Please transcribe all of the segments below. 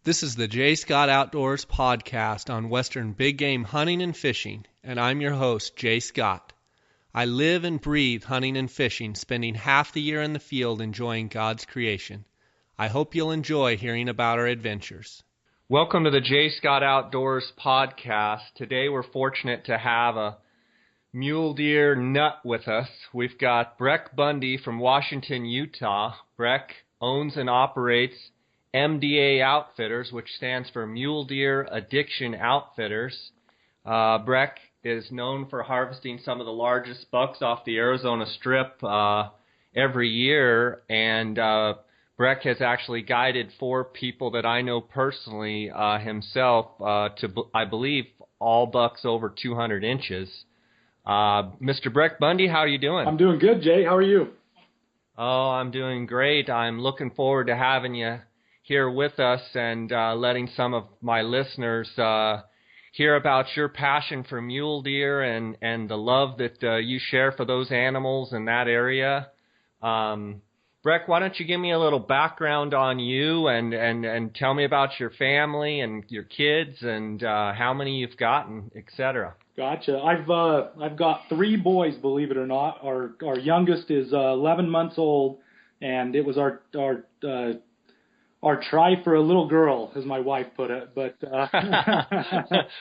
This is the J. Scott Outdoors podcast on Western big game hunting and fishing, and I'm your host, Jay Scott. I live and breathe hunting and fishing, spending half the year in the field enjoying God's creation. I hope you'll enjoy hearing about our adventures. Welcome to the J. Scott Outdoors podcast. Today we're fortunate to have a mule deer nut with us. We've got Brec Bundy from Washington, Utah. Brec owns and operates MDA Outfitters, which stands for Mule Deer Addiction Outfitters. Brec is known for harvesting some of the largest bucks off the Arizona Strip every year, and Brec has actually guided 4 people that I know personally himself to, I believe, all bucks over 200 inches. Mr. Brec Bundy, how are you doing? I'm doing good, Jay. How are you? Oh, I'm doing great. I'm looking forward to having you here with us and letting some of my listeners hear about your passion for mule deer and the love that you share for those animals in that area. Brec, why don't you give me a little background on you and tell me about your family and your kids and how many you've gotten, etc. Gotcha. I've got 3 boys, believe it or not. Our youngest is 11 months old, and it was our try for a little girl, as my wife put it. But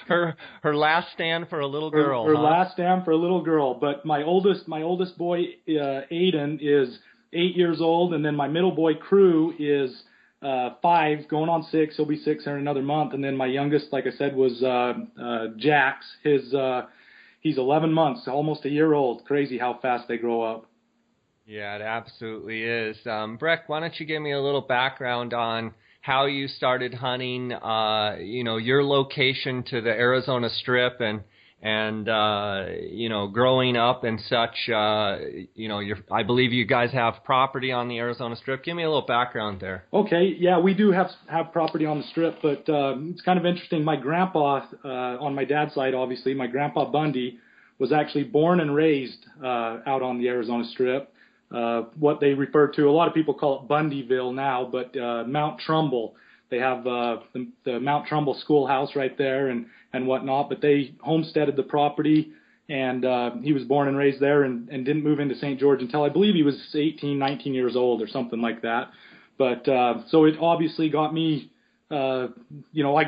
her last stand for a little girl. Her last stand for a little girl. But my oldest boy, Aiden, is 8 years old, and then my middle boy, Crew, is 5, going on 6. He'll be 6 in another month. And then my youngest, like I said, was Jax. He's 11 months, almost a year old. Crazy how fast they grow up. Yeah, it absolutely is. Brec, why don't you give me a little background on how you started hunting, your location to the Arizona Strip and growing up and such. I believe you guys have property on the Arizona Strip. Give me a little background there. Okay, yeah, we do have property on the Strip, but it's kind of interesting. My grandpa, on my dad's side, obviously, my grandpa Bundy was actually born and raised out on the Arizona Strip. What they refer to, a lot of people call it Bundyville now, but Mount Trumbull. They have the Mount Trumbull schoolhouse right there and whatnot, but they homesteaded the property, and he was born and raised there and didn't move into St. George until I believe he was 18, 19 years old or something like that. But so it obviously got me, I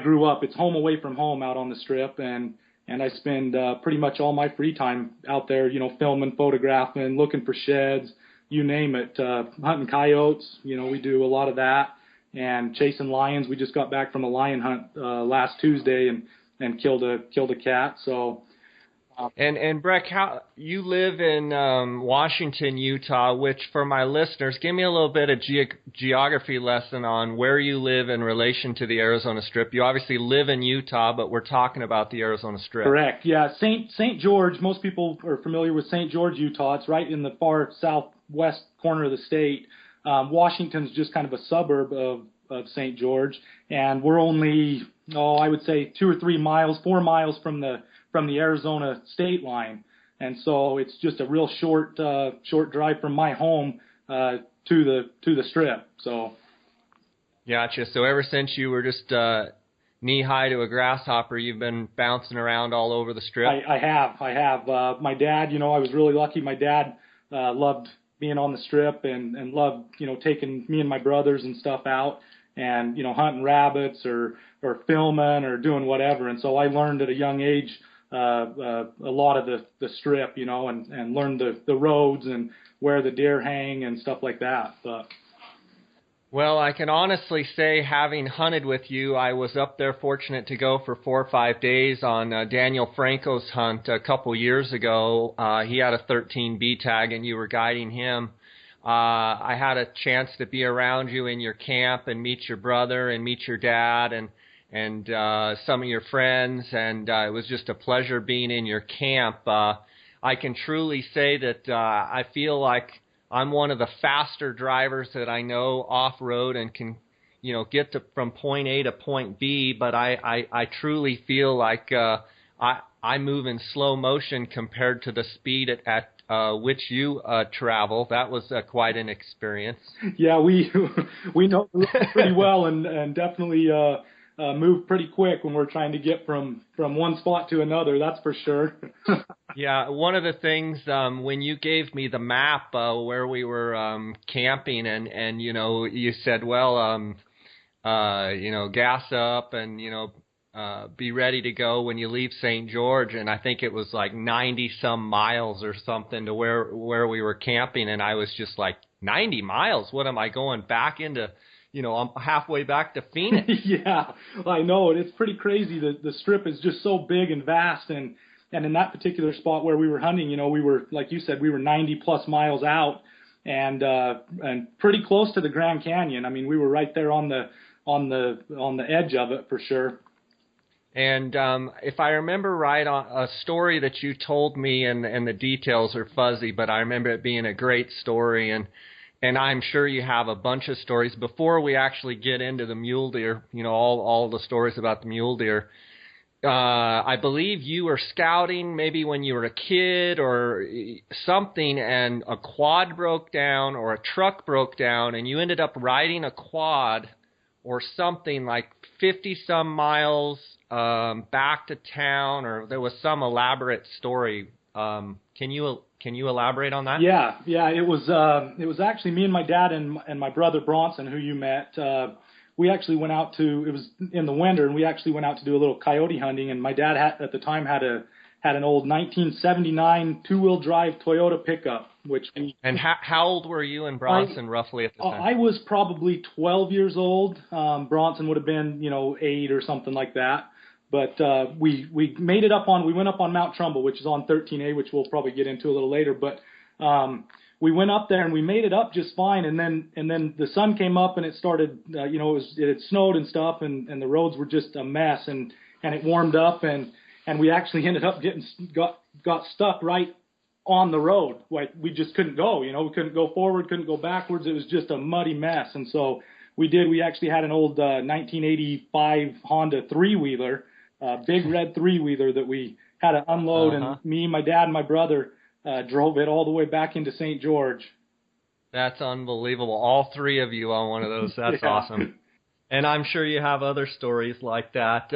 grew up, it's home away from home out on the Strip, and I spend pretty much all my free time out there, filming, photographing, looking for sheds, you name it, hunting coyotes, we do a lot of that, and chasing lions. We just got back from a lion hunt last Tuesday and killed a cat. So. And Brec, how you live in Washington, Utah, which for my listeners, give me a little bit of geography lesson on where you live in relation to the Arizona Strip. You obviously live in Utah, but we're talking about the Arizona Strip. Correct. Yeah, St. George. Most people are familiar with St. George, Utah. It's right in the far southwest corner of the state. Washington's just kind of a suburb of St. George, and we're only, I would say 2 or 3 miles, 4 miles from the Arizona state line, and so it's just a real short drive from my home to the Strip. So. Gotcha. So ever since you were just knee high to a grasshopper, you've been bouncing around all over the Strip. I have. My dad, I was really lucky. My dad loved being on the Strip and loved, taking me and my brothers and stuff out and, hunting rabbits or filming or doing whatever. And so I learned at a young age a lot of the Strip, and learned the roads and where the deer hang and stuff like that. But. Well, I can honestly say, having hunted with you, I was up there fortunate to go for 4 or 5 days on Daniel Franco's hunt a couple years ago. He had a 13B tag, and you were guiding him. I had a chance to be around you in your camp and meet your brother and meet your dad and some of your friends, and it was just a pleasure being in your camp. I can truly say that I feel like I'm one of the faster drivers that I know off-road and can, get from point A to point B, but I truly feel like I move in slow motion compared to the speed at which you travel. That was quite an experience. Yeah, we know the route pretty well, and definitely move pretty quick when we're trying to get from one spot to another. That's for sure. Yeah, one of the things when you gave me the map where we were camping, and you said, well, gas up and be ready to go when you leave St. George, and I think it was like 90 some miles or something to where we were camping, and I was just like, 90 miles? What am I going back into? I'm halfway back to Phoenix. Yeah, I know. It's pretty crazy. The strip is just so big and vast, and in that particular spot where we were hunting, we were, like you said, we were 90 plus miles out, and pretty close to the Grand Canyon. I mean, we were right there on the edge of it for sure. And if I remember right, a story that you told me, and the details are fuzzy, but I remember it being a great story, and I'm sure you have a bunch of stories. Before we actually get into the mule deer, all the stories about the mule deer, I believe you were scouting maybe when you were a kid or something, and a quad broke down or a truck broke down, and you ended up riding a quad or something like 50-some miles back to town, or there was some elaborate story. Can you elaborate on that? Yeah. It was actually me and my dad and my brother Bronson, who you met. We actually went out it was in the winter, and we actually went out to do a little coyote hunting. And my dad at the time had an old 1979 two-wheel drive Toyota pickup. And how old were you and Bronson roughly at the time? I was probably 12 years old. Bronson would have been 8 or something like that. But we made it we went up on Mount Trumbull, which is on 13A, which we'll probably get into a little later. But we went up there and we made it up just fine. And then the sun came up and it started, it had snowed and stuff, and the roads were just a mess. And it warmed up, and we actually ended up got stuck right on the road. Like, we just couldn't go. We couldn't go forward, couldn't go backwards. It was just a muddy mess. And so we actually had an old 1985 Honda three-wheeler. Big red three-wheeler that we had to unload, and me, my dad, and my brother drove it all the way back into St. George. That's unbelievable. All three of you on one of those. That's awesome. And I'm sure you have other stories like that.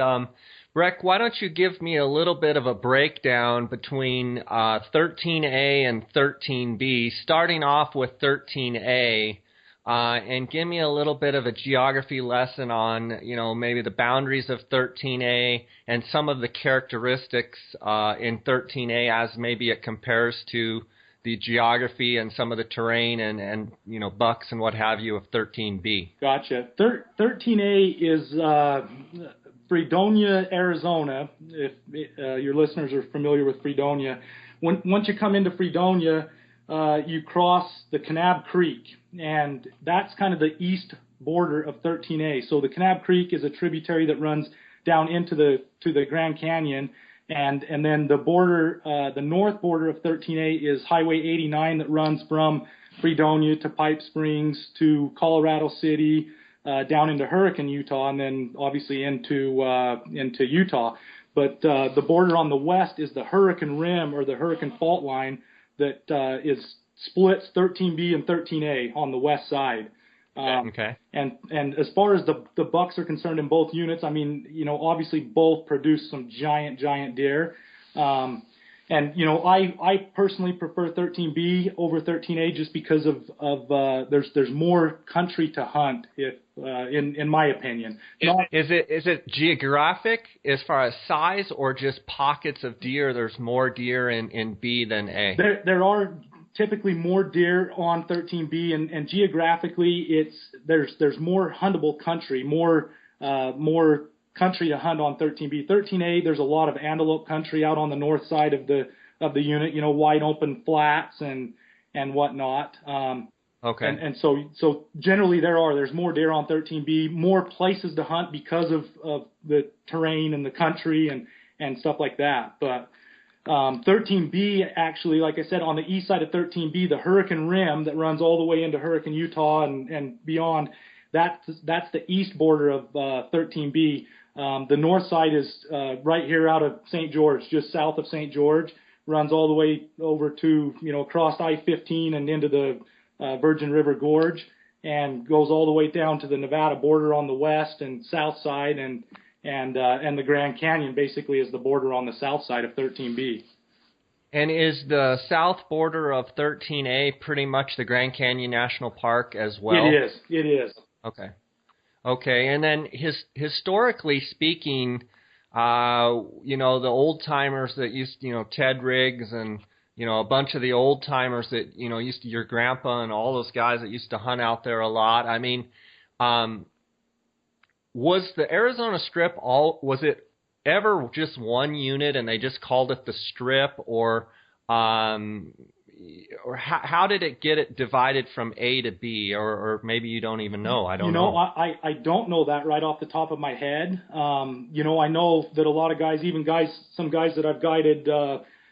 Brec, why don't you give me a little bit of a breakdown between 13A and 13B, starting off with 13A, and give me a little bit of a geography lesson on, maybe the boundaries of 13A and some of the characteristics in 13A as maybe it compares to the geography and some of the terrain and bucks and what have you of 13B. Gotcha. 13A is Fredonia, Arizona. If your listeners are familiar with Fredonia, once you come into Fredonia, you cross the Kanab Creek, and that's kind of the east border of 13A. So the Kanab Creek is a tributary that runs down into the Grand Canyon, and then the border, the north border of 13A is Highway 89 that runs from Fredonia to Pipe Springs to Colorado City, down into Hurricane, Utah, and then obviously into Utah. But the border on the west is the Hurricane Rim, or the Hurricane Fault Line, that splits 13B and 13A on the west side. Okay. And as far as the bucks are concerned in both units, I mean, obviously both produce some giant deer. And I personally prefer 13B over 13A just because of there's more country to hunt, in my opinion. Is it geographic as far as size, or just pockets of deer? There's more deer in B than A. There are typically more deer on 13B, and geographically there's more huntable country, more country to hunt on 13B. 13A, there's a lot of antelope country out on the north side of the unit, wide open flats and whatnot. Okay. And so generally there's more deer on 13B, more places to hunt because of the terrain and the country and stuff like that. But 13B, actually, like I said, on the east side of 13B, the Hurricane Rim that runs all the way into Hurricane, Utah and beyond, that's the east border of 13B. The north side is right here out of St. George, just south of St. George. runs all the way over to, across I-15 and into the Virgin River Gorge, and goes all the way down to the Nevada border on the west and south side, and the Grand Canyon basically is the border on the south side of 13B. And is the south border of 13A pretty much the Grand Canyon National Park as well? It is. Okay, and then historically speaking, the old-timers that used, Ted Riggs and, a bunch of the old-timers that, used to, your grandpa and all those guys that used to hunt out there a lot. I mean, was the Arizona Strip was it ever just one unit and they just called it the Strip, or how did it get it divided from A to B, or maybe you don't even know? I don't know. I don't know that right off the top of my head. I know that a lot of guys, some guys that I've guided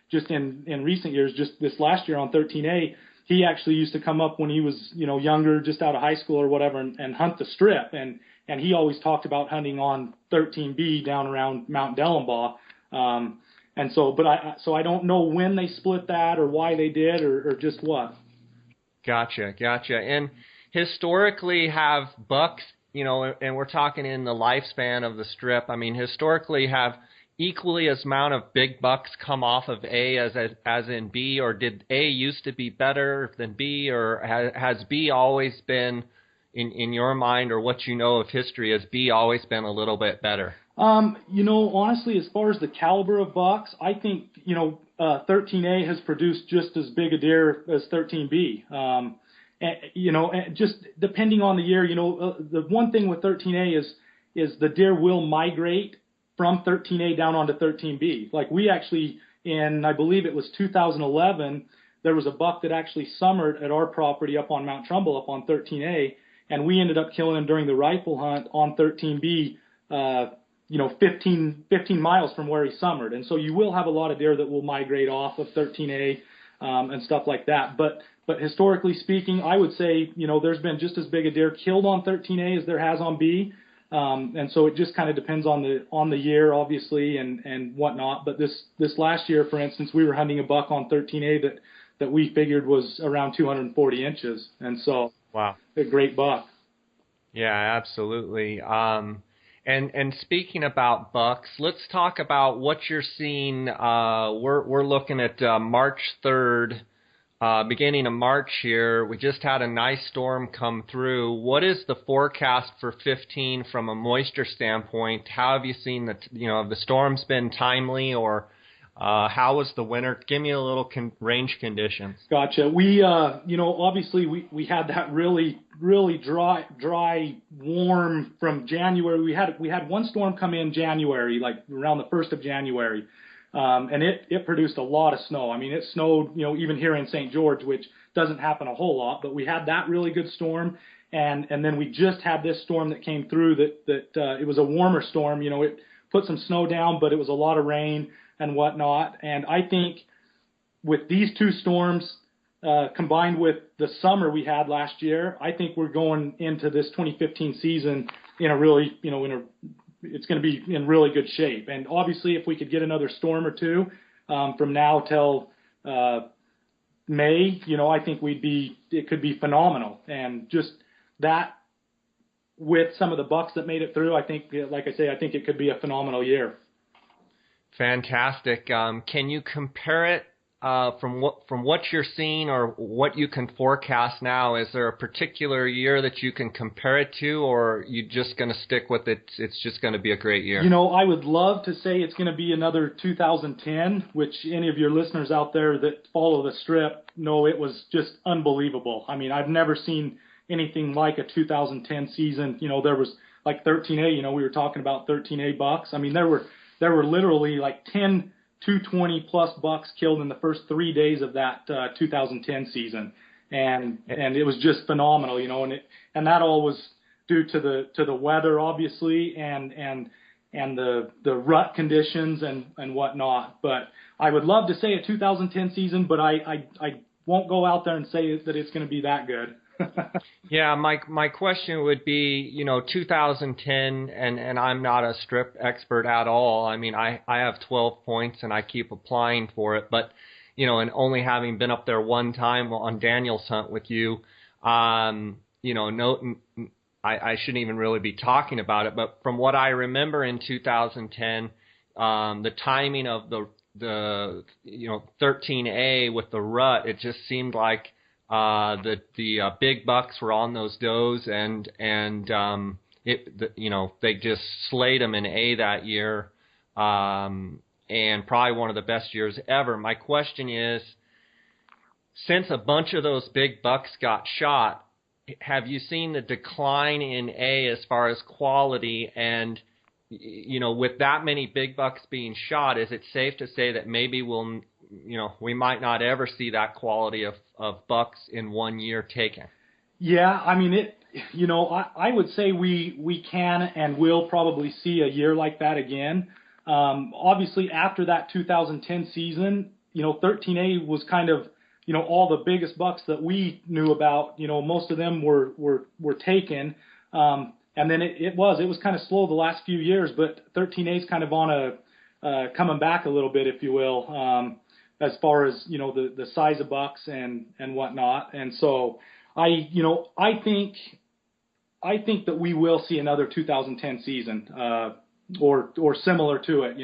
just in recent years, just this last year on 13A, he actually used to come up when he was, younger, just out of high school or whatever, and hunt the Strip. And he always talked about hunting on 13B down around Mount Dellenbaugh. So I don't know when they split that or why they did or just what. Gotcha. And historically have bucks, and we're talking in the lifespan of the Strip, I mean, historically have equally as amount of big bucks come off of A as in B, or did A used to be better than B, or has B always been, in your mind or what you know of history, has B always been a little bit better? Honestly, as far as the caliber of bucks, I think, 13A has produced just as big a deer as 13B. And just depending on the year, the one thing with 13A is the deer will migrate from 13A down onto 13B. Like we actually, I believe it was 2011, there was a buck that actually summered at our property up on Mount Trumbull up on 13A, and we ended up killing him during the rifle hunt on 13B, 15 miles from where he summered. And so you will have a lot of deer that will migrate off of 13A and stuff like that. But historically speaking, I would say, there's been just as big a deer killed on 13A as there has on B. And so it just kind of depends on the year, obviously, and whatnot. But this last year, for instance, we were hunting a buck on 13A that we figured was around 240 inches. And so, wow, a great buck. Yeah, absolutely. And speaking about bucks, let's talk about what you're seeing. We're looking at March 3rd, beginning of March here. We just had a nice storm come through. What is the forecast for 15 from a moisture standpoint? How have you seen have the storms been timely, or how was the winter? Give me a little range conditions. Gotcha. We, obviously we had that really dry, warm from January. We had one storm come in January, like around the 1st of January, and it produced a lot of snow. I mean, it snowed, even here in St. George, which doesn't happen a whole lot, but we had that really good storm, and then we just had this storm that came through that it was a warmer storm. It put some snow down, but it was a lot of rain and whatnot. And I think with these two storms combined with the summer we had last year, I think we're going into this 2015 season in a really, it's going to be in really good shape. And obviously, if we could get another storm or two from now till May, I think it could be phenomenal. And just that with some of the bucks that made it through, I think, like I say, I think it could be a phenomenal year. Fantastic. Can you compare it from what you're seeing or what you can forecast now? Is there a particular year that you can compare it to, or are you just going to stick with it? It's just going to be a great year. I would love to say it's going to be another 2010, which any of your listeners out there that follow the Strip know it was just unbelievable. I mean, I've never seen anything like a 2010 season. There was like 13A. We were talking about 13A bucks. I mean, there were literally like 10 220 plus bucks killed in the first 3 days of that 2010 season, and it was just phenomenal, and that all was due to the weather, obviously, and the rut conditions and whatnot. But I would love to say a 2010 season, but I won't go out there and say that it's going to be that good. Yeah, my question would be, 2010, and I'm not a strip expert at all. I mean, I have 12 points and I keep applying for it, but, and only having been up there one time on Daniel's hunt with you, no, I shouldn't even really be talking about it, but from what I remember in 2010, the timing of the 13A with the rut, it just seemed like the big bucks were on those does, and they just slayed them in A that year, and probably one of the best years ever. My question is, since a bunch of those big bucks got shot, have you seen the decline in A as far as quality? And with that many big bucks being shot, is it safe to say that maybe we might not ever see that quality of bucks in 1 year taken? Yeah, I mean, I would say we can and will probably see a year like that again. Obviously, after that 2010 season, 13A was kind of, all the biggest bucks that we knew about, most of them were taken. And then it was kind of slow the last few years, but 13A is kind of on coming back a little bit, if you will, as far as, the size of bucks and whatnot. And so I think that we will see another 2010 season, or similar to it.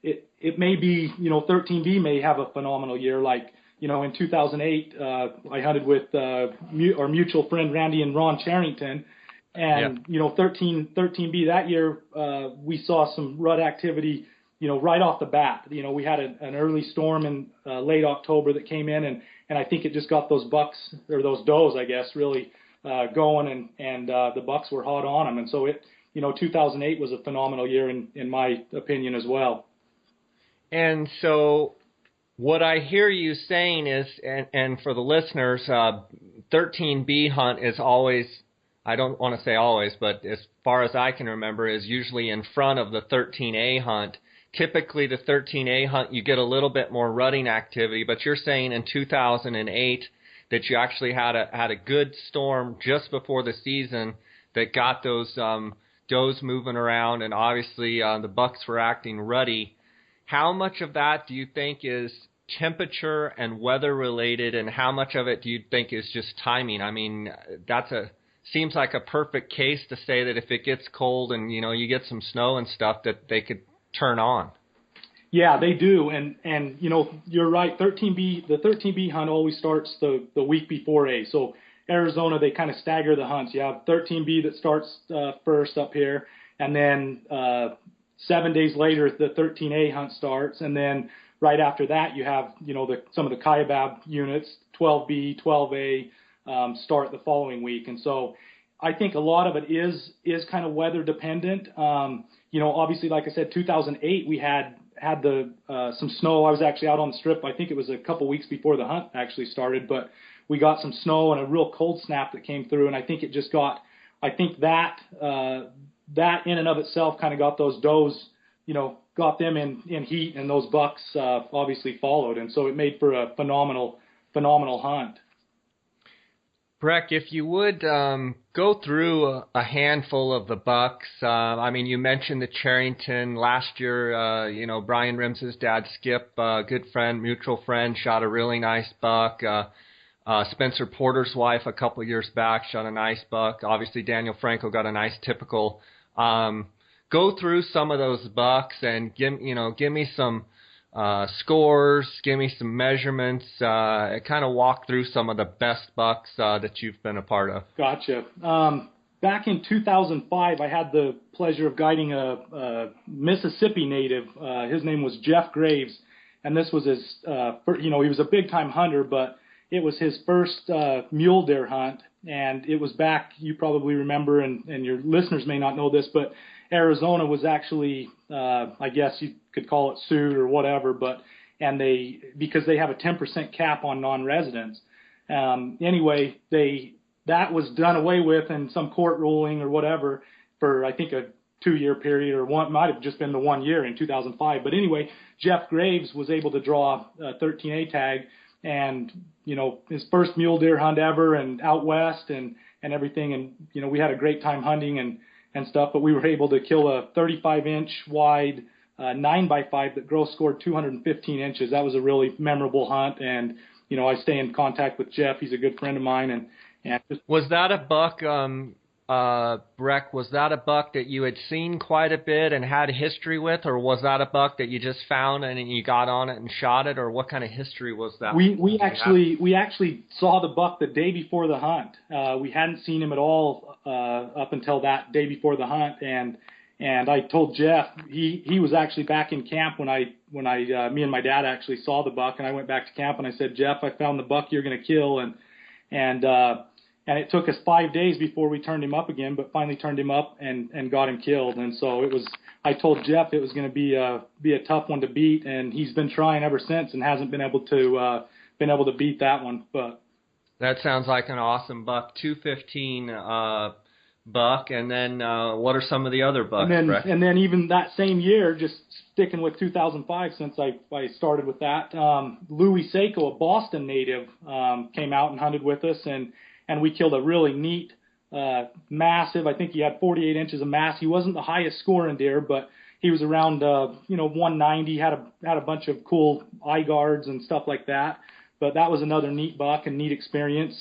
It may be, 13B may have a phenomenal year. Like, in 2008, I hunted with our mutual friend Randy and Ron Charrington. And, 13B that year, we saw some rut activity, right off the bat. We had an early storm in late October that came in, and I think it just got those bucks, or those does, I guess, really going, and the bucks were hot on them. And so 2008 was a phenomenal year in my opinion as well. And so what I hear you saying is, and for the listeners, 13B hunt is always, I don't want to say always, but as far as I can remember, is usually in front of the 13A hunt. Typically, the 13A hunt, you get a little bit more rutting activity, but you're saying in 2008 that you actually had a good storm just before the season that got those does moving around, and obviously the bucks were acting ruddy. How much of that do you think is temperature and weather related, and how much of it do you think is just timing? I mean, seems like a perfect case to say that if it gets cold and you get some snow and stuff, that they could turn on. Yeah, they do, and you're right. The 13B hunt always starts the week before A. So Arizona, they kind of stagger the hunts. You have 13B that starts first up here, and then 7 days later the 13A hunt starts, and then right after that you have some of the Kaibab units, 12B, 12A, start the following week. And so I think a lot of it is kind of weather dependent. Obviously, like I said, 2008 we had some snow. I was actually out on the strip. I think it was a couple weeks before the hunt actually started, but we got some snow and a real cold snap that came through, and I think it just got. I think that in and of itself kind of got those does, got them in heat, and those bucks obviously followed, and so it made for a phenomenal hunt. Brec, if you would go through a handful of the bucks. I mean, you mentioned the Charrington last year. Brian Rims's dad, Skip, good friend, mutual friend, shot a really nice buck. Spencer Porter's wife a couple of years back shot a nice buck. Obviously, Daniel Franco got a nice typical. Go through some of those bucks and give me some scores, give me some measurements, kind of walk through some of the best bucks that you've been a part of. Gotcha. Back in 2005, I had the pleasure of guiding a Mississippi native. His name was Jeff Graves, and this was his, he was a big-time hunter, but it was his first mule deer hunt, and it was back, you probably remember, and your listeners may not know this, but Arizona was actually, I guess you could call it sued or whatever, because they have a 10% cap on non-residents. Anyway, that was done away with in some court ruling or whatever for, I think, a 2-year period, or might have just been the 1 year in 2005. But anyway, Jeff Graves was able to draw a 13A tag, and his first mule deer hunt ever and out west and everything. And, we had a great time hunting and stuff, but we were able to kill a 35-inch wide 9x5 that gross scored 215 inches. That was a really memorable hunt. And, I stay in contact with Jeff. He's a good friend of mine. And was that a buck, Brec, was that a buck that you had seen quite a bit and had history with, or was that a buck that you just found and you got on it and shot it, or what kind of history was that? We actually saw the buck the day before the hunt. We hadn't seen him at all up until that day before the hunt, and I told Jeff, he was actually back in camp when me and my dad actually saw the buck, and I went back to camp and I said, Jeff, I found the buck you're going to kill, and it took us 5 days before we turned him up again, but finally turned him up and got him killed. And so I told Jeff it was going to be a tough one to beat, and he's been trying ever since and hasn't been able to beat that one. But that sounds like an awesome buck, 215 buck. And then what are some of the other bucks, Brec? And then even that same year, just sticking with 2005 since I started with that, Louis Seiko, a Boston native, came out and hunted with us, and we killed a really neat, massive, I think he had 48 inches of mass. He wasn't the highest scoring deer, but he was around, 190, had a bunch of cool eye guards and stuff like that. But that was another neat buck and neat experience.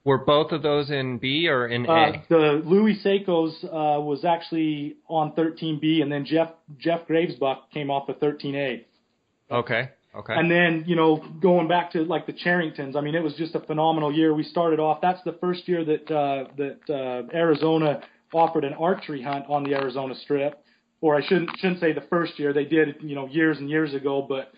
Were both of those in B or in A? The Louis Seiko's was actually on 13B, and then Jeff Graves' buck came off of 13A. Okay. And then, going back to like the Charringtons, I mean, it was just a phenomenal year. We started off, that's the first year that Arizona offered an archery hunt on the Arizona Strip. Or I shouldn't say the first year. They did, years and years ago, but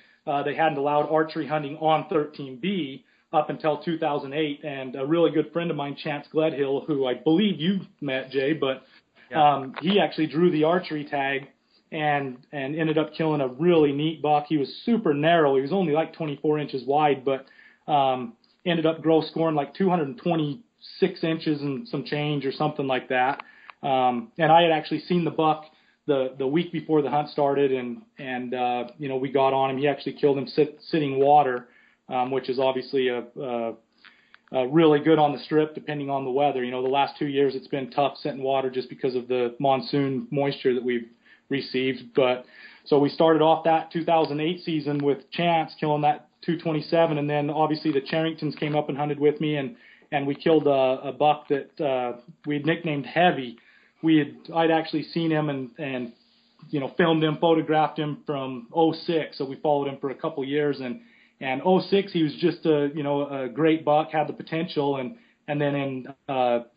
they hadn't allowed archery hunting on 13B up until 2008. And a really good friend of mine, Chance Gledhill, who I believe you met, Jay, but he actually drew the archery tag and ended up killing a really neat buck. He was super narrow. He was only like 24 inches wide, but ended up gross scoring like 226 inches and some change or something like that. And I had actually seen the buck the week before the hunt started, and we got on him. He actually killed him sitting water, which is obviously a really good on the Strip depending on the weather. The last 2 years it's been tough sitting water just because of the monsoon moisture that we've received. But so we started off that 2008 season with Chance killing that 227, and then obviously the Charringtons came up and hunted with me, and we killed a buck that we had nicknamed Heavy. I'd actually seen him and filmed him, photographed him from '06, so we followed him for a couple years, and '06 he was just a great buck, had the potential, and then in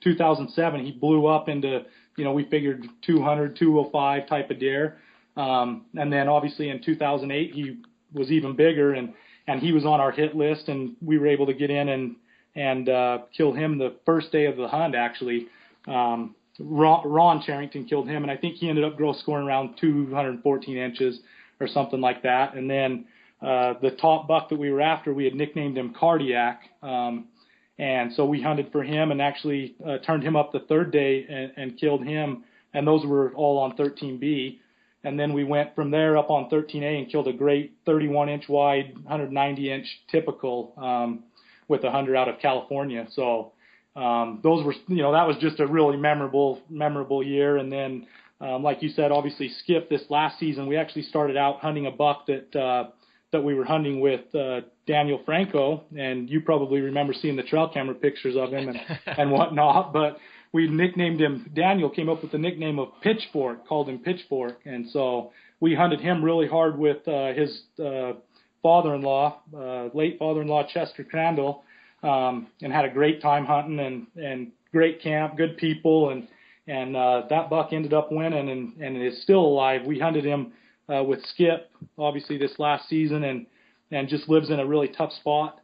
2007 he blew up into we figured 200, 205 type of deer. And then obviously in 2008, he was even bigger, and he was on our hit list, and we were able to get in and kill him the first day of the hunt, actually. Ron Charrington killed him, and I think he ended up gross scoring around 214 inches or something like that. And then the top buck that we were after, we had nicknamed him Cardiac. And so we hunted for him and actually turned him up the third day and killed him. And those were all on 13B. And then we went from there up on 13A and killed a great 31-inch wide, 190-inch typical with a hunter out of California. So those were, that was just a really memorable year. And then, like you said, obviously Skip this last season, we actually started out hunting a buck that we were hunting with Daniel Franco, and you probably remember seeing the trail camera pictures of him and whatnot, but we nicknamed him, Daniel came up with the nickname of Pitchfork, called him Pitchfork, and so we hunted him really hard with his father-in-law, late father-in-law Chester Crandall, and had a great time hunting and great camp, good people, and that buck ended up winning and is still alive. We hunted him with Skip, obviously this last season, and just lives in a really tough spot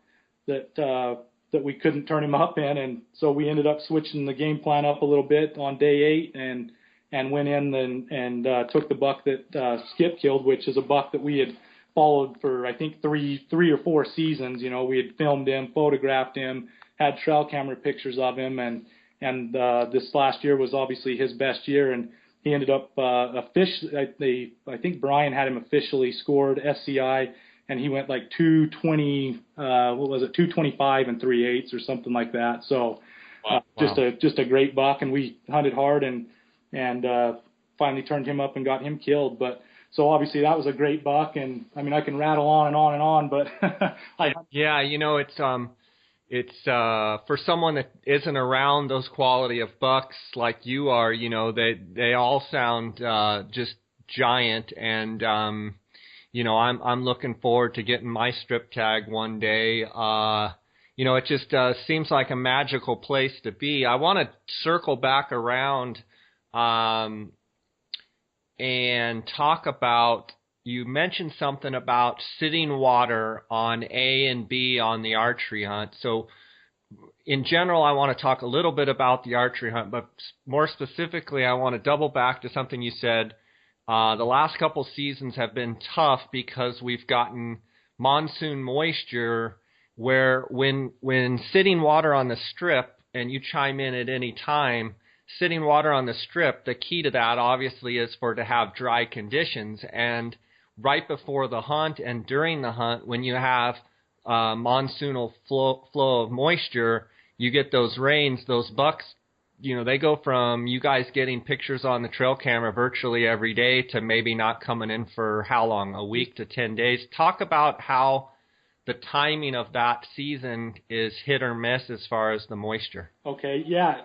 that we couldn't turn him up in, and so we ended up switching the game plan up a little bit on day 8 and went in and took the buck that Skip killed, which is a buck that we had followed for I think three or four seasons. We had filmed him, photographed him, had trail camera pictures of him, and this last year was obviously his best year, and he ended up I think Brian had him officially scored SCI and he went like 220, 225 and 3/8 or something like that. So wow. Just a great buck, and we hunted hard and finally turned him up and got him killed. But so obviously that was a great buck, and I mean I can rattle on and on and on, but yeah, it's for someone that isn't around those quality of bucks like you are, they all sound just giant, and I'm looking forward to getting my strip tag one day. It just seems like a magical place to be. I want to circle back around and talk about, you mentioned something about sitting water on A and B on the archery hunt. So in general, I want to talk a little bit about the archery hunt, but more specifically, I want to double back to something you said. The last couple seasons have been tough because we've gotten monsoon moisture where when sitting water on the strip, and you chime in at any time, sitting water on the strip, the key to that obviously is to have dry conditions. And right before the hunt and during the hunt, when you have monsoonal flow of moisture, you get those rains, those bucks, they go from you guys getting pictures on the trail camera virtually every day to maybe not coming in for how long, a week to 10 days. Talk about how the timing of that season is hit or miss as far as the moisture. Okay, yeah.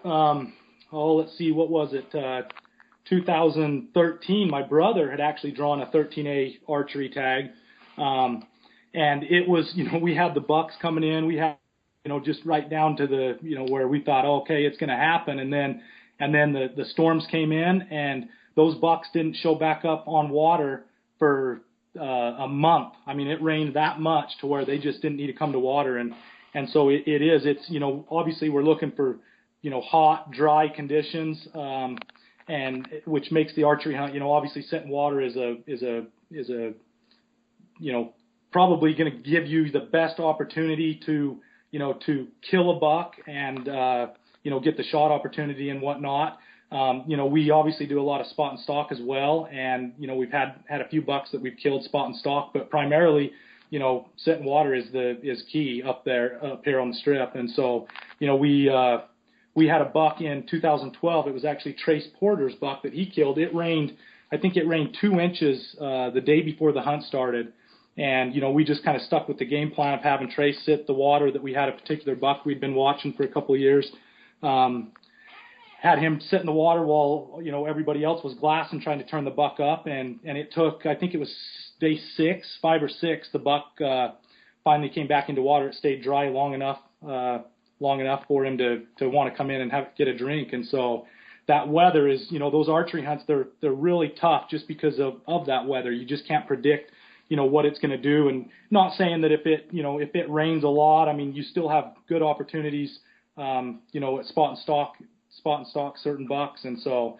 Let's see, what was it? 2013, my brother had actually drawn a 13A archery tag. And it was, we had the bucks coming in. We had, just right down to the, where we thought, okay, it's going to happen. And then the storms came in, and those bucks didn't show back up on water for a month. I mean, it rained that much to where they just didn't need to come to water. And so it's, obviously we're looking for, hot, dry conditions, and which makes the archery hunt, obviously setting water is a probably going to give you the best opportunity to kill a buck and, get the shot opportunity and whatnot. We obviously do a lot of spot and stalk as well. And, we've had a few bucks that we've killed spot and stalk, but primarily, setting water is key up here on the strip. And so, we had a buck in 2012. It was actually Trace Porter's buck that he killed. I think it rained 2 inches the day before the hunt started. And, we just kind of stuck with the game plan of having Trace sit the water that we had a particular buck we'd been watching for a couple of years. Had him sit in the water while, everybody else was glassing, trying to turn the buck up. And it took, I think it was day 5 or 6, the buck finally came back into water. It stayed dry long enough for him to want to come in and get a drink. And so that weather is, those archery hunts, they're really tough just because of that weather. You just can't predict, what it's going to do. And not saying that if it rains a lot, I mean, you still have good opportunities, at spot and stalk certain bucks. And so,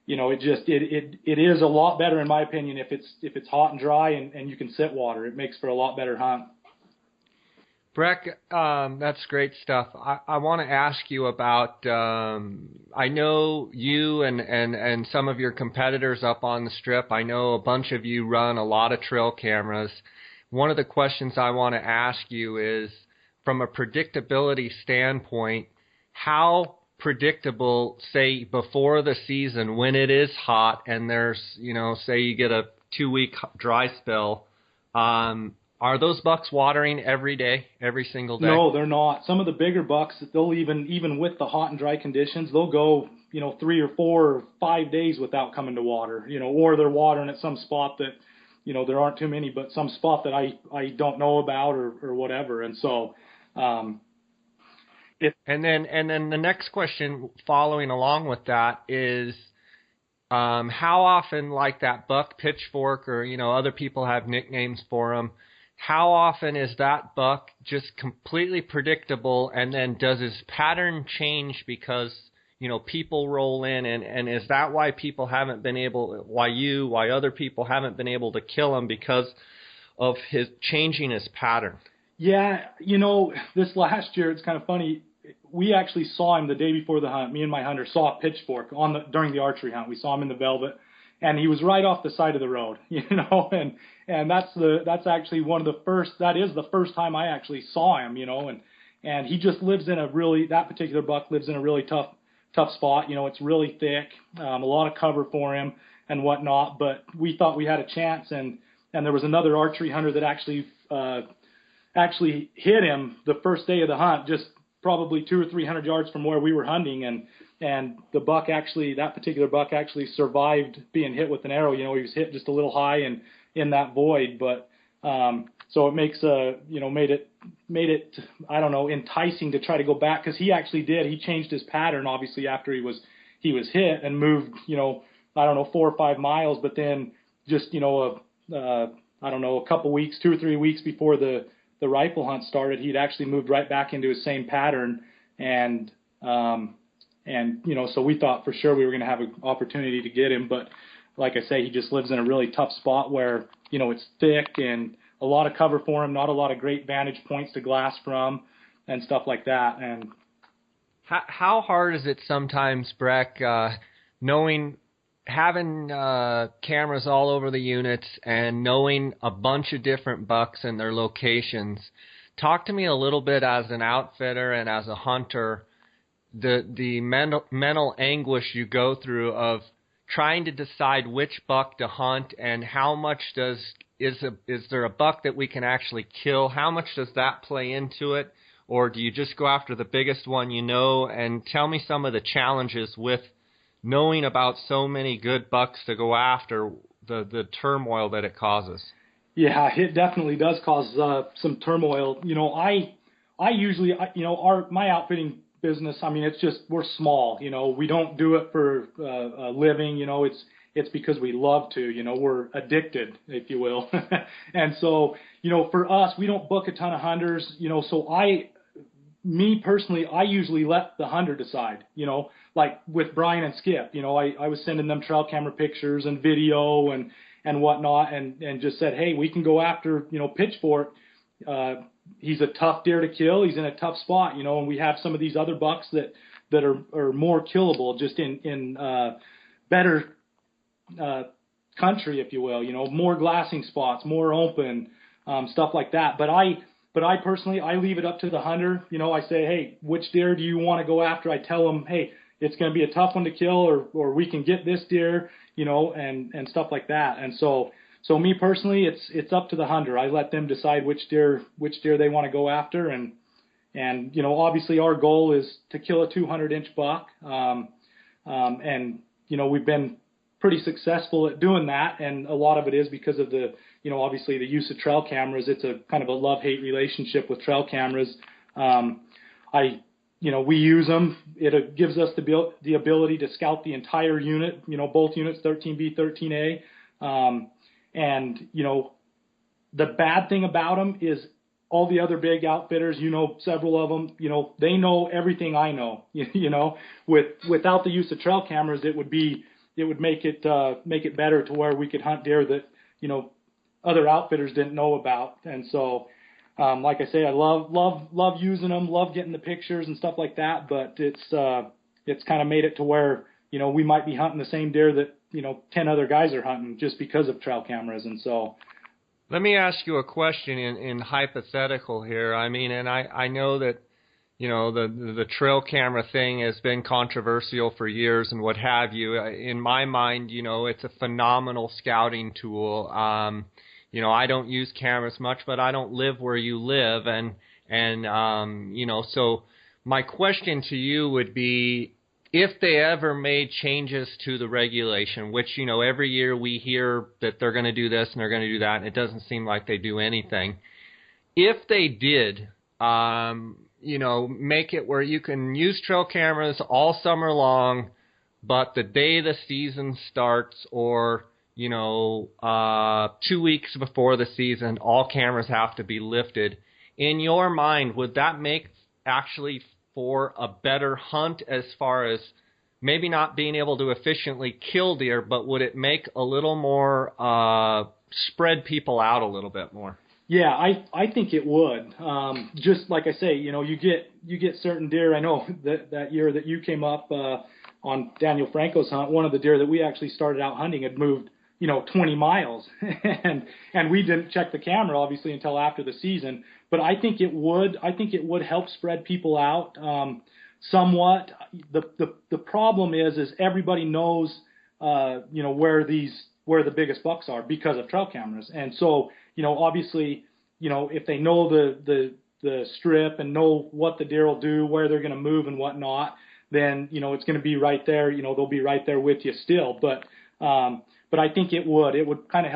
it is a lot better, in my opinion, if it's hot and dry and you can sit water. It makes for a lot better hunt. Brec, that's great stuff. I want to ask you about, I know you and some of your competitors up on the strip, I know a bunch of you run a lot of trail cameras. One of the questions I want to ask you is, from a predictability standpoint, how predictable, say, before the season when it is hot and there's, say you get a 2-week dry spell, are those bucks watering every day, every single day? No, they're not. Some of the bigger bucks, they'll even with the hot and dry conditions, they'll go, 3 or 4 or 5 days without coming to water, or they're watering at some spot that, there aren't too many, but some spot that I don't know about or whatever. And so, and then the next question following along with that is, how often, like that buck pitchfork, or, other people have nicknames for them, how often is that buck just completely predictable, and then does his pattern change because, people roll in, and is that why people haven't been able, why other people haven't been able to kill him because of his changing his pattern? Yeah, this last year, it's kind of funny. We actually saw him the day before the hunt. Me and my hunter saw a pitchfork during the archery hunt. We saw him in the velvet, and he was right off the side of the road, and that's actually that is the first time I actually saw him, and he just lives in that particular buck lives in a really tough spot. It's really thick, a lot of cover for him and whatnot, but we thought we had a chance, and there was another archery hunter that actually hit him the first day of the hunt, just probably 200 or 300 yards from where we were hunting, and that particular buck actually survived being hit with an arrow. He was hit just a little high and in that void, but so it makes made it I don't know, enticing to try to go back, because he changed his pattern obviously after he was hit and moved I don't know, 4 or 5 miles, but then just I don't know, a couple weeks, 2 or 3 weeks before the rifle hunt started, he'd actually moved right back into his same pattern, and so we thought for sure we were going to have an opportunity to get him, but like I say, he just lives in a really tough spot where it's thick and a lot of cover for him, not a lot of great vantage points to glass from, and stuff like that. And how hard is it sometimes, Brec, having cameras all over the units and knowing a bunch of different bucks and their locations? Talk to me a little bit as an outfitter and as a hunter, the mental anguish you go through of trying to decide which buck to hunt, and how much is there a buck that we can actually kill? How much does that play into it? Or do you just go after the biggest one and tell me some of the challenges with knowing about so many good bucks to go after, the turmoil that it causes? Yeah, it definitely does cause some turmoil. I usually, my outfitting business, I mean, it's just, we're small, we don't do it for a living, it's because we love to, we're addicted, if you will. And so, for us, we don't book a ton of hunters, so me personally, I usually let the hunter decide, like with Brian and Skip, I was sending them trail camera pictures and video and whatnot, and just said, hey, we can go after, Pitchfork. He's a tough deer to kill. He's in a tough spot, and we have some of these other bucks that are more killable, just in better country, if you will, more glassing spots, more open, stuff like that. But I personally, I leave it up to the hunter. I say, hey, which deer do you want to go after? I tell them, hey, it's going to be a tough one to kill, or we can get this deer, and stuff like that. And so me personally, it's up to the hunter. I let them decide which deer they want to go after, and obviously our goal is to kill a 200-inch buck, and we've been pretty successful at doing that, and a lot of it is because of the obviously the use of trail cameras. It's a kind of a love-hate relationship with trail cameras. We use them. It gives us the ability to scout the entire unit, both units, 13B, 13A. And, the bad thing about them is all the other big outfitters, several of them, they know everything I know, without the use of trail cameras, it would make it better to where we could hunt deer that, other outfitters didn't know about. And so, like I say, I love using them, love getting the pictures and stuff like that, but it's kind of made it to where, we might be hunting the same deer that, 10 other guys are hunting just because of trail cameras. And so, let me ask you a question in hypothetical here. I mean, and I know that, the trail camera thing has been controversial for years and what have you. In my mind, it's a phenomenal scouting tool. I don't use cameras much, but I don't live where you live. So my question to you would be, if they ever made changes to the regulation, which, every year we hear that they're going to do this and they're going to do that, and it doesn't seem like they do anything. If they did, make it where you can use trail cameras all summer long, but the day the season starts or, 2 weeks before the season, all cameras have to be lifted. In your mind, would that make actually for a better hunt as far as maybe not being able to efficiently kill deer, but would it make a little more, spread people out a little bit more? Yeah, I think it would. Just like I say, you get certain deer. I know that year that you came up, on Daniel Franco's hunt, one of the deer that we actually started out hunting had moved, 20 miles, and we didn't check the camera obviously until after the season. But I think it would help spread people out somewhat. The problem is everybody knows where the biggest bucks are because of trail cameras, and so obviously if they know the strip and know what the deer will do, where they're going to move and whatnot, then it's going to be right there. They'll be right there with you still. But I think it would kind of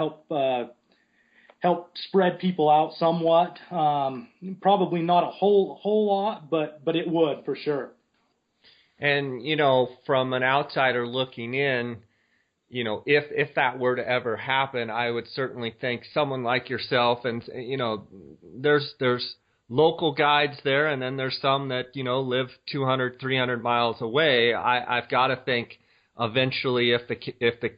help spread people out somewhat. Probably not a whole lot, but it would for sure. And from an outsider looking in, if that were to ever happen, I would certainly think someone like yourself, and there's local guides there, and then there's some that live 200, 300 miles away. I've got to think eventually, if the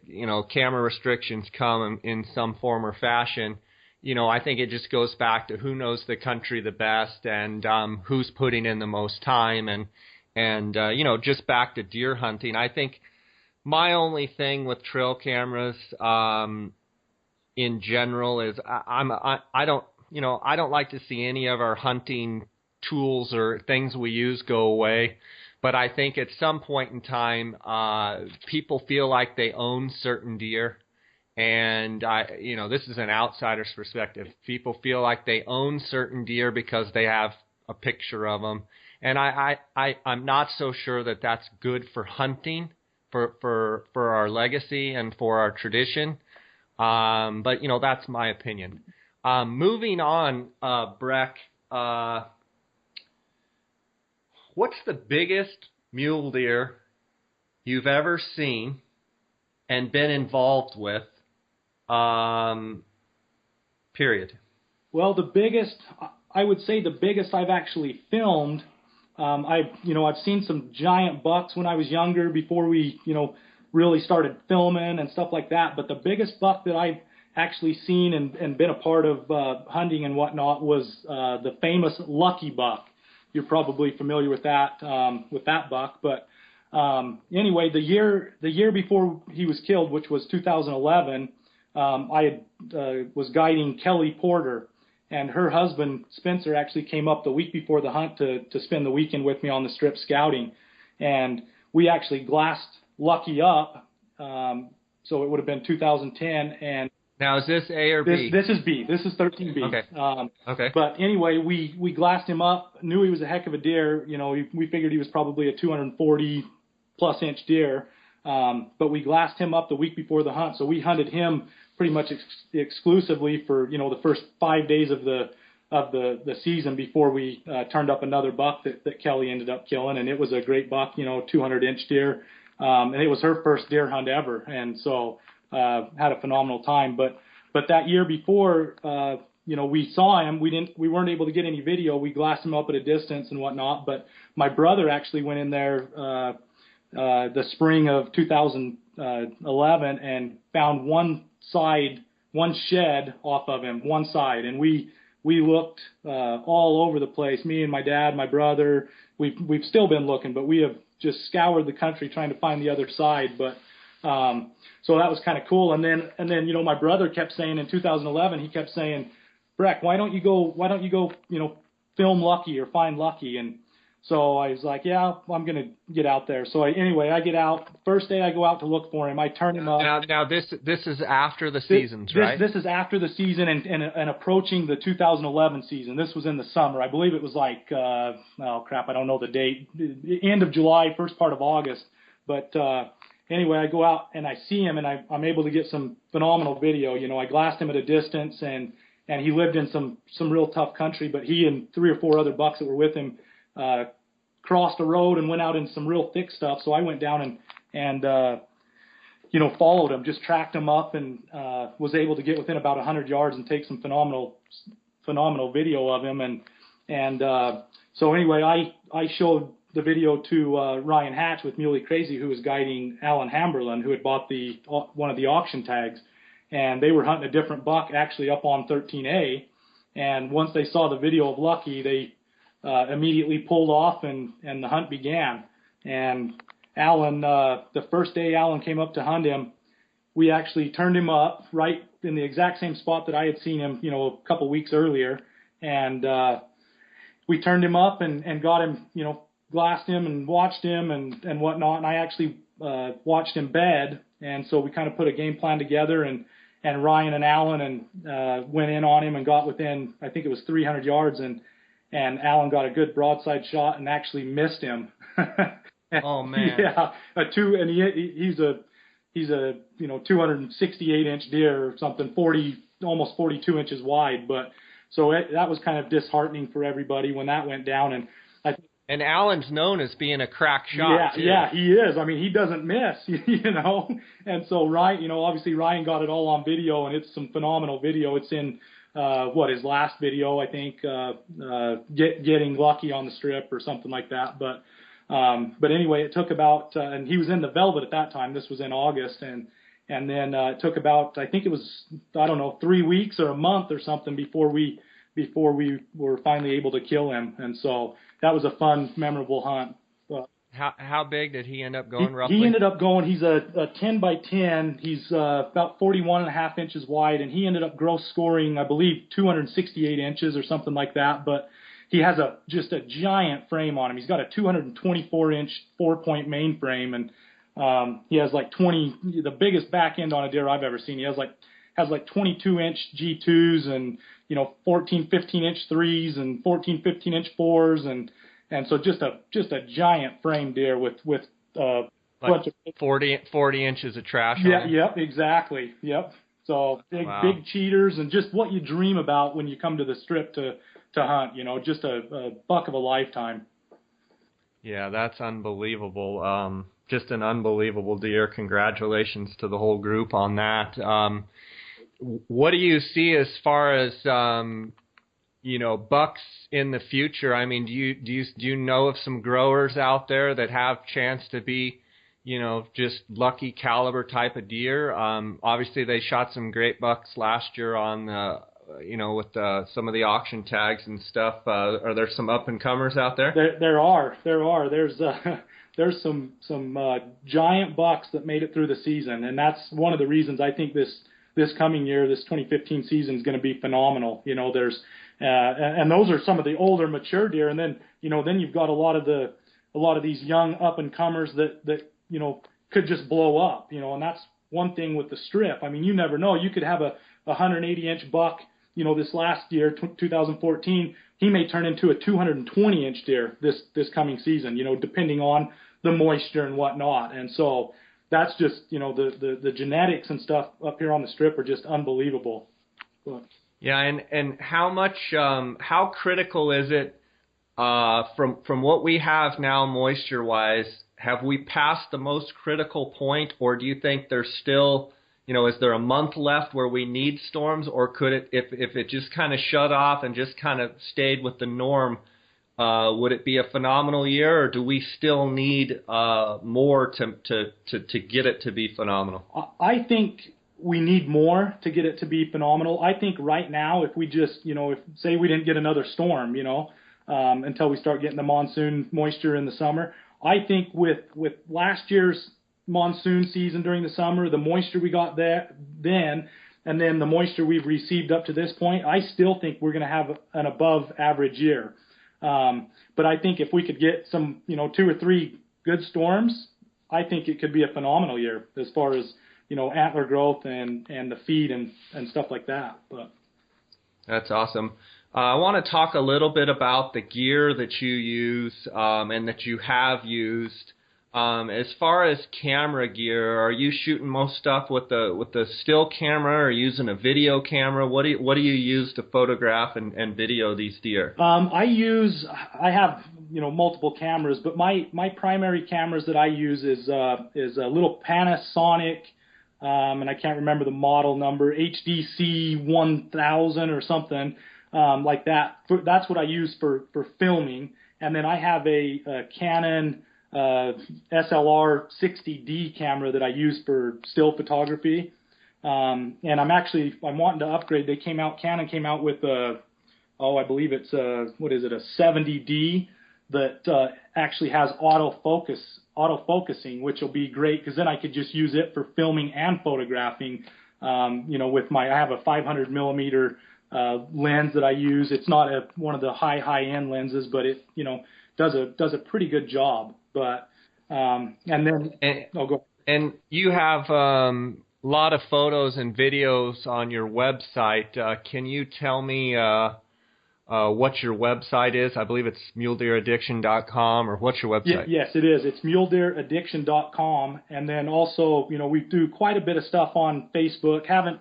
camera restrictions come in some form or fashion, I think it just goes back to who knows the country the best, and who's putting in the most time, and just back to deer hunting. I think my only thing with trail cameras in general is I don't like to see any of our hunting tools or things we use go away. But I think at some point in time, people feel like they own certain deer. And this is an outsider's perspective. People feel like they own certain deer because they have a picture of them. And I'm not so sure that that's good for hunting, for our legacy and for our tradition. But that's my opinion. Moving on, Brec, what's the biggest mule deer you've ever seen and been involved with, period? Well, I would say the biggest I've actually filmed, I've seen some giant bucks when I was younger before we, really started filming and stuff like that. But the biggest buck that I've actually seen and been a part of hunting and whatnot was the famous Lucky buck. You're probably familiar with that buck. But anyway, the year before he was killed, which was 2011, I was guiding Kelly Porter, and her husband Spencer actually came up the week before the hunt to spend the weekend with me on the strip scouting, and we actually glassed Lucky up. So it would have been 2010, and now, is this A or B? This is B. This is 13B. Okay. Okay. But anyway, we glassed him up, knew he was a heck of a deer. We figured he was probably a 240-plus inch deer. But we glassed him up the week before the hunt. So we hunted him pretty much exclusively for, the first 5 days of the season before we turned up another buck that Kelly ended up killing. And it was a great buck, 200-inch deer. And it was her first deer hunt ever. And so had a phenomenal time. But that year before, we saw him. We weren't able to get any video. We glassed him up at a distance and whatnot. But my brother actually went in there the spring of 2011 and found one shed off of him, one side. And we looked all over the place. Me and my dad, my brother, we've still been looking, but we have just scoured the country trying to find the other side. But so that was kind of cool. And then my brother kept saying in 2011, he kept saying, Brec, why don't you go film Lucky or find Lucky? And so I was like, yeah, I'm going to get out there. So anyway, I get out. First day I go out to look for him. I turn him up. Now this is after the seasons, right? This is after the season and approaching the 2011 season. This was in the summer. I believe it was like, I don't know the date. End of July, first part of August. But anyway, I go out and I see him, and I'm able to get some phenomenal video. I glassed him at a distance, and he lived in some real tough country, but he and 3 or 4 other bucks that were with him crossed a road and went out in some real thick stuff. So I went down and followed him, just tracked him up, and was able to get within about 100 yards and take some phenomenal video of him. And so anyway, I showed the video to Ryan Hatch with Muley Crazy, who was guiding Alan Hamberlin, who had bought one of the auction tags, and they were hunting a different buck actually up on 13A. And once they saw the video of Lucky, they immediately pulled off, and the hunt began. And Alan, the first day Alan came up to hunt him, we actually turned him up right in the exact same spot that I had seen him, a couple weeks earlier. And we turned him up and got him, glassed him and watched him and whatnot. And I actually watched him bed. And so we kind of put a game plan together, and Ryan and Alan went in on him and got within, I think it was 300 yards. And Alan got a good broadside shot and actually missed him. Oh, man. Yeah, he's a 268 inch deer or something, almost 42 inches wide. But so that was kind of disheartening for everybody when that went down. And Alan's known as being a crack shot. Yeah, he is. I mean, he doesn't miss, And so Ryan, obviously Ryan got it all on video, and it's some phenomenal video. It's in his last video, I think, getting lucky on the strip or something like that. But anyway, it took about, and he was in the velvet at that time. This was in August, and then it took about, I think it was, 3 weeks or a month or something before we were finally able to kill him. And so that was a fun, memorable hunt. How big did he end up going roughly? He ended up going, he's a 10 by 10. He's about 41.5 inches wide, and he ended up gross scoring, I believe, 268 inches or something like that. But he has just a giant frame on him. He's got a 224-inch 4-point main frame, and he has the biggest back end on a deer I've ever seen. He has 22-inch G2s and 14, 15-inch 3s and 14, 15-inch 4s, and so just a giant frame deer with bunch of 40 inches of trash. Yeah, on him. Yep, exactly. Yep. So big cheaters, and just what you dream about when you come to the strip to hunt, just a buck of a lifetime. Yeah, that's unbelievable. Just an unbelievable deer. Congratulations to the whole group on that. What do you see as far as, bucks in the future? I mean, do you know of some growers out there that have chance to be, just lucky caliber type of deer? Obviously they shot some great bucks last year on with some of the auction tags and stuff. Are there some up and comers out there? There are. There's some giant bucks that made it through the season, and that's one of the reasons I think this coming year, this 2015 season, is going to be phenomenal. There's and those are some of the older mature deer, and then then you've got a lot of these young up and comers that could just blow up. And that's one thing with the strip. I mean, you never know. You could have a 180-inch buck. This last year, 2014, he may turn into a 220-inch deer this coming season, depending on the moisture and whatnot. And so that's just, the genetics and stuff up here on the strip are just unbelievable. Yeah, and how much, how critical is it from what we have now moisture-wise? Have we passed the most critical point, or do you think there's still, is there a month left where we need storms, or could it, if it just kind of shut off and just kind of stayed with the norm, would it be a phenomenal year, or do we still need more to get it to be phenomenal? I think we need more to get it to be phenomenal. I think right now, if we just, if say we didn't get another storm, until we start getting the monsoon moisture in the summer, I think with last year's monsoon season during the summer, the moisture we got then, and then the moisture we've received up to this point, I still think we're going to have an above average year. But I think if we could get some, 2 or 3 good storms, I think it could be a phenomenal year as far as, antler growth and the feed and stuff like that. But that's awesome. I want to talk a little bit about the gear that you use and that you have used. As far as camera gear, are you shooting most stuff with the still camera, or using a video camera? What do you use to photograph and video these deer? I have multiple cameras, but my primary cameras that I use is a little Panasonic, and I can't remember the model number, HDC 1000 or something like that. That's what I use for filming, and then I have a Canon SLR 60D camera that I use for still photography. And I'm wanting to upgrade. Canon came out with I believe it's a 70D that actually has autofocusing, which will be great because then I could just use it for filming and photographing. With I have a 500 millimeter lens that I use. It's not one of the high end lenses, but it does a pretty good job. But go. And you have a lot of photos and videos on your website. Can you tell me what your website is? I believe it's muledeeraddiction.com, or what's your website? Yes, it is. It's muledeeraddiction.com. And then also, we do quite a bit of stuff on Facebook. Haven't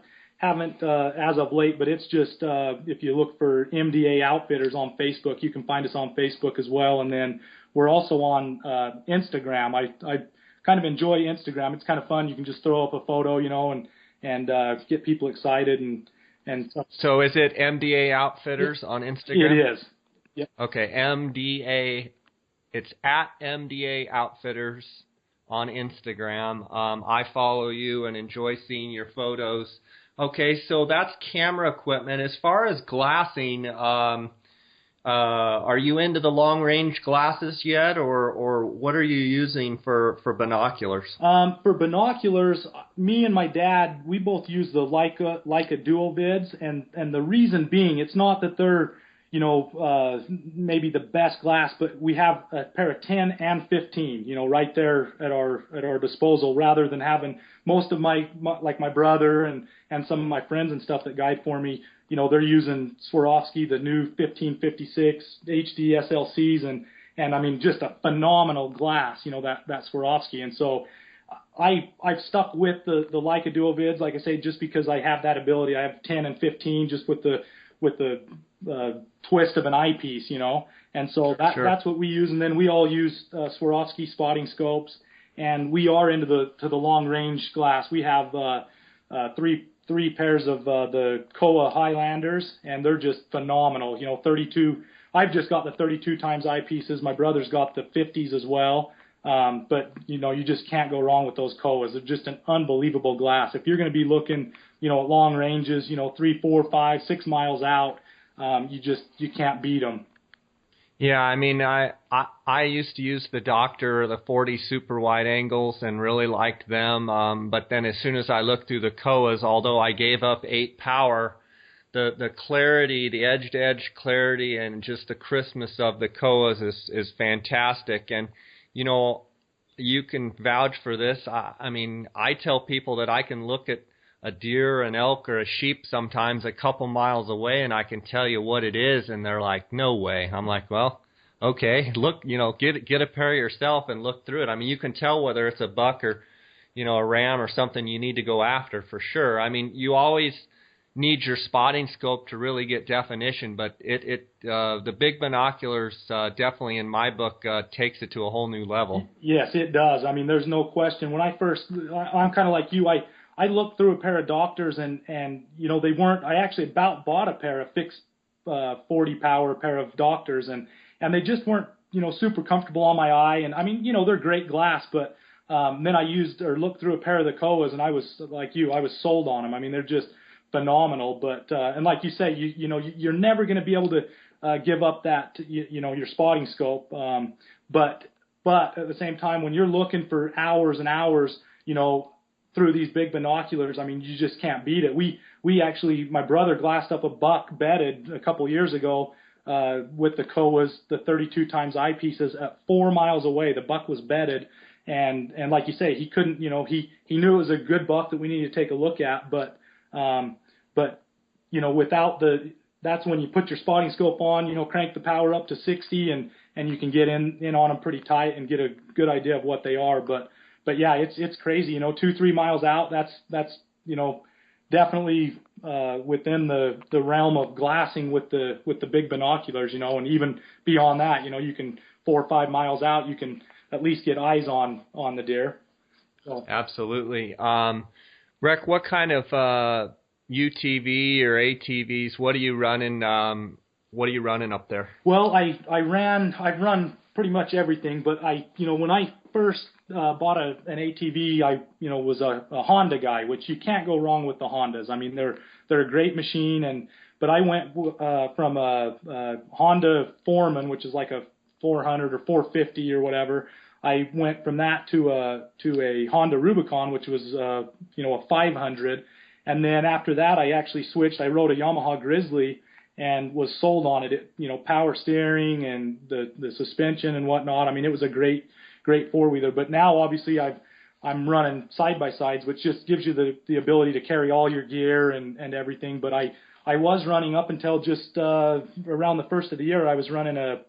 as of late, but it's just if you look for MDA Outfitters on Facebook, you can find us on Facebook as well. And then we're also on Instagram. I kind of enjoy Instagram. It's kind of fun. You can just throw up a photo, and get people excited and stuff. So is it MDA Outfitters on Instagram? It is. Yep. Okay, MDA. It's at MDA Outfitters on Instagram. I follow you and enjoy seeing your photos. Okay, so that's camera equipment. As far as glassing, are you into the long-range glasses yet, or what are you using for binoculars? For binoculars, me and my dad, we both use the Leica dual vids, and the reason being, it's not that they're maybe the best glass, but we have a pair of 10 and 15, right there at our disposal, rather than having most of my brother and some of my friends and stuff that guide for me, they're using Swarovski, the new 1556 HD SLCs, and I mean, just a phenomenal glass, that Swarovski. And so I've stuck with the Leica dual vids, like I say, just because I have that ability. I have 10 and 15 just with the twist of an eyepiece, and so that's what we use. And then we all use Swarovski spotting scopes, and we are into the long range glass. We have three pairs of the Kowa Highlanders, and they're just phenomenal. 32. I've just got the 32 times eyepieces. My brother's got the 50s as well. But you just can't go wrong with those Kowas. They're just an unbelievable glass. If you're going to be looking, at long ranges, 3, 4, 5, 6 miles out, you can't beat them. Yeah, I mean, I used to use the Doctor, the 40 super wide angles, and really liked them. But then as soon as I looked through the Kowas, although I gave up 8 power, the clarity, the edge-to-edge clarity, and just the crispness of the Kowas is fantastic. And you can vouch for this. I mean, I tell people that I can look at a deer, an elk, or a sheep sometimes a couple miles away, and I can tell you what it is, and they're like, no way. I'm like, well, okay, look, get a pair yourself and look through it. I mean, you can tell whether it's a buck or, a ram or something you need to go after for sure. I mean, you always need your spotting scope to really get definition, but the big binoculars definitely, in my book, takes it to a whole new level. Yes, it does. I mean, there's no question. When I'm kind of like you. I looked through a pair of Doctors, and they weren't. I actually about bought a pair of fixed 40 power pair of Doctors, and they just weren't super comfortable on my eye. And I mean, they're great glass, but then I looked through a pair of the Kowas, and I was like you. I was sold on them. I mean, they're just phenomenal. But and like you say, you're never going to be able to give up that your spotting scope. But at the same time, when you're looking for hours and hours, through these big binoculars, I mean, you just can't beat it. We actually, my brother glassed up a buck bedded a couple years ago with the Kowas, the 32 times eyepieces at 4 miles away. The buck was bedded, and like you say, he couldn't, he knew it was a good buck that we needed to take a look at, but without that's when you put your spotting scope on, crank the power up to 60, and you can get in on them pretty tight and get a good idea of what they are. But yeah, it's crazy. 2-3 miles out. That's definitely within the realm of glassing with the big binoculars. And even beyond that, you can 4 or 5 miles out, you can at least get eyes on the deer. So. Absolutely. Brec, what kind of UTV or ATVs? What are you running? What are you running up there? Well, I've run pretty much everything, but when I first bought an ATV, I was a Honda guy, which you can't go wrong with the Hondas. I mean, they're a great machine, but I went from a Honda Foreman, which is like a 400 or 450 or whatever. I went from that to a Honda Rubicon, which was a 500, and then after that I actually switched. I rode a Yamaha Grizzly and was sold on it. Power steering and the suspension and whatnot. I mean, it was a great four-wheeler. But now obviously I'm running side-by-sides, which just gives you the ability to carry all your gear and everything. But I was running up until just around the first of the year. I was running a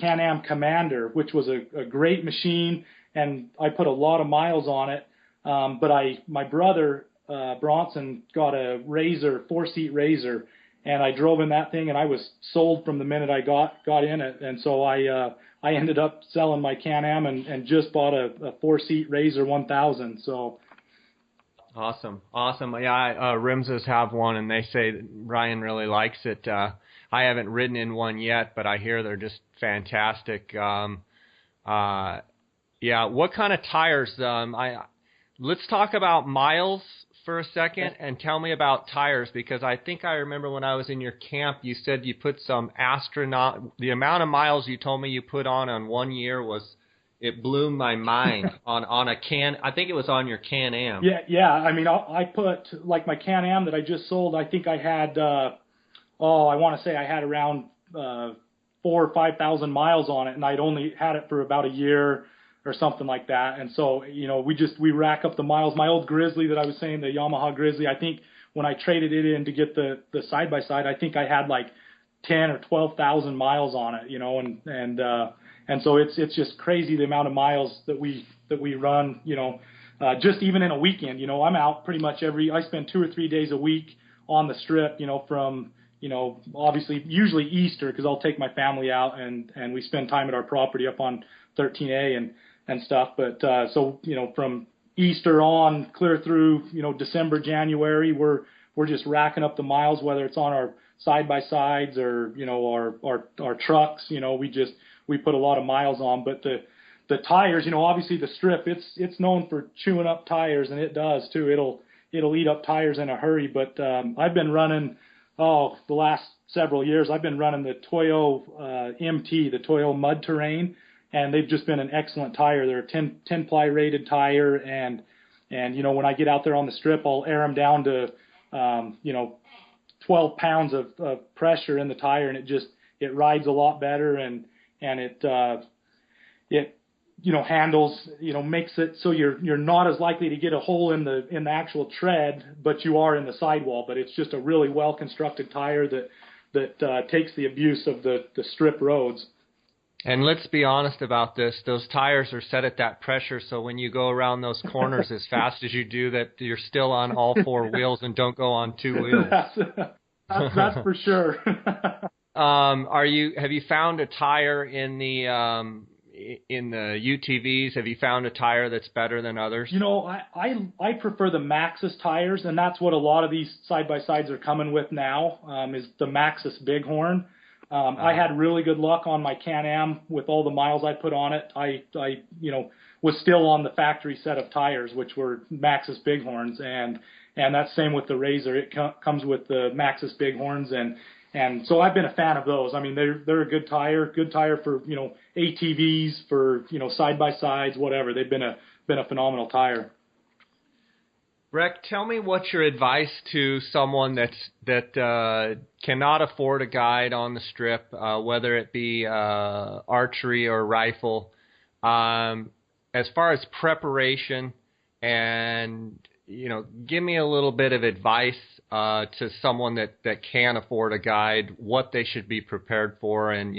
Can-Am Commander, which was a great machine, and I put a lot of miles on it. But my brother Bronson got a Razor, 4-seat Razor, and I drove in that thing, and I was sold from the minute I got in it. And so I ended up selling my Can-Am and just bought a 4-seat Razor 1000. So. Awesome. Yeah, Rimses have one, and they say that Ryan really likes it. I haven't ridden in one yet, but I hear they're just fantastic. Yeah, what kind of tires? Let's talk about miles for a second, and tell me about tires, because I think I remember when I was in your camp, you said you put some the amount of miles you told me you put on 1 year it blew my mind on a I think it was on your Can-Am. Yeah. I mean, I put, like my Can-Am that I just sold, I think I had, I want to say I had around 4,000 or 5,000 miles on it, and I'd only had it for about a year or something like that. And so, we rack up the miles. My old Grizzly that I was saying, the Yamaha Grizzly, I think when I traded it in to get the side-by-side, I think I had like 10 or 12,000 miles on it, and so it's just crazy the amount of miles that we run, just even in a weekend. I'm out pretty much I spend 2 or 3 days a week on the strip, from, obviously usually Easter, because I'll take my family out and we spend time at our property up on 13A and stuff. But so, from Easter on clear through, December, January, we're just racking up the miles, whether it's on our side-by-sides or, our trucks. We put a lot of miles on. But the tires, obviously the strip, it's known for chewing up tires, and it does too. It'll eat up tires in a hurry. But I've been running, the last several years, I've been running the Toyo MT, the Toyo Mud Terrain, and they've just been an excellent tire. They're a 10-ply rated tire, and when I get out there on the strip, I'll air them down to 12 pounds of pressure in the tire, and it rides a lot better, and it handles, makes it so you're not as likely to get a hole in the actual tread, but you are in the sidewall. But it's just a really well constructed tire that takes the abuse of the strip roads. And let's be honest about this. Those tires are set at that pressure, so when you go around those corners as fast as you do, that you're still on all four wheels and don't go on two wheels. That's for sure. Have you found a tire in the UTVs? Have you found a tire that's better than others? I prefer the Maxxis tires, and that's what a lot of these side-by-sides are coming with now, is the Maxxis Bighorn. I had really good luck on my Can-Am with all the miles I put on it. I was still on the factory set of tires, which were Maxxis Bighorns, and that's same with the Razor. It comes with the Maxxis Bighorns, and so I've been a fan of those. I mean, they're a good tire for ATVs, for side-by-sides, whatever. They've been a phenomenal tire. Brec, tell me what's your advice to someone that cannot afford a guide on the strip, whether it be archery or rifle, as far as preparation, and give me a little bit of advice to someone that can afford a guide, what they should be prepared for, and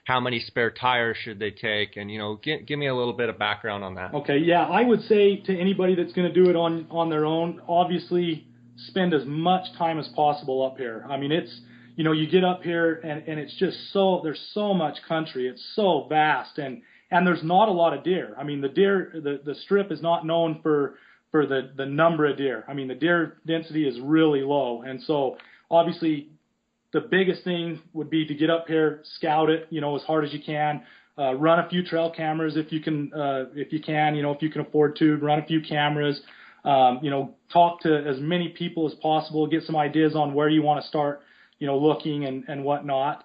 how many spare tires should they take, and give me a little bit of background on that. Okay, yeah, I would say to anybody that's going to do it on their own, obviously spend as much time as possible up here. I mean, it's you get up here and it's just there's so much country, it's so vast, and there's not a lot of deer. I mean, the strip is not known for the number of deer. I mean, the deer density is really low. And so obviously the biggest thing would be to get up here, scout it, as hard as you can, run a few trail cameras if you can, if you can afford to run a few cameras, talk to as many people as possible, get some ideas on where you want to start, looking and whatnot.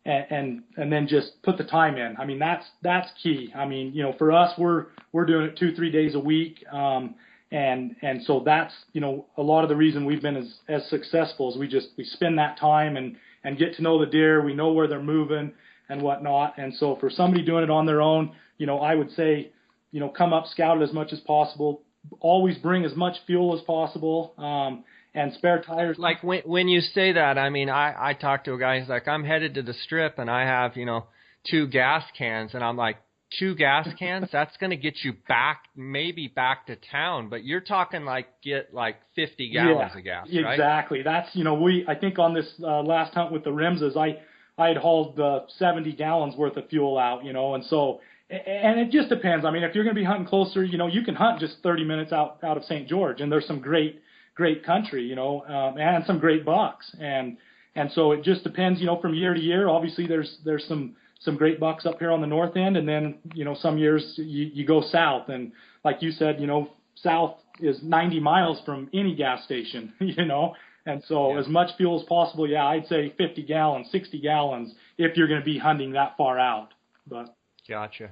and then just put the time in. I mean, that's key. I mean, you know, for us, we're doing it 2-3 days a week. And so that's, you know, a lot of the reason we've been as successful is we spend that time and get to know the deer. We know where they're moving and whatnot. And so for somebody doing it on their own, you know, I would say, you know, come up, scout it as much as possible. Always bring as much fuel as possible, and spare tires. Like when you say that, I mean, I talked to a guy, he's like, I'm headed to the strip and I have, you know, 2 gas cans. And I'm like, 2 gas cans? That's going to get you maybe back to town. But you're talking like get like 50 gallons of gas, right? Exactly. That's, you know, I think on this last hunt with the Rimses, I had hauled 70 gallons worth of fuel out, you know, and so, and it just depends. I mean, if you're going to be hunting closer, you know, you can hunt just 30 minutes out of St. George, and there's some great country, you know, and some great bucks. And so it just depends, you know, from year to year. Obviously there's some great bucks up here on the north end. And then, you know, some years you go south, and like you said, you know, south is 90 miles from any gas station, you know? And so as much fuel as possible. Yeah, I'd say 50 gallons, 60 gallons if you're going to be hunting that far out. But Gotcha.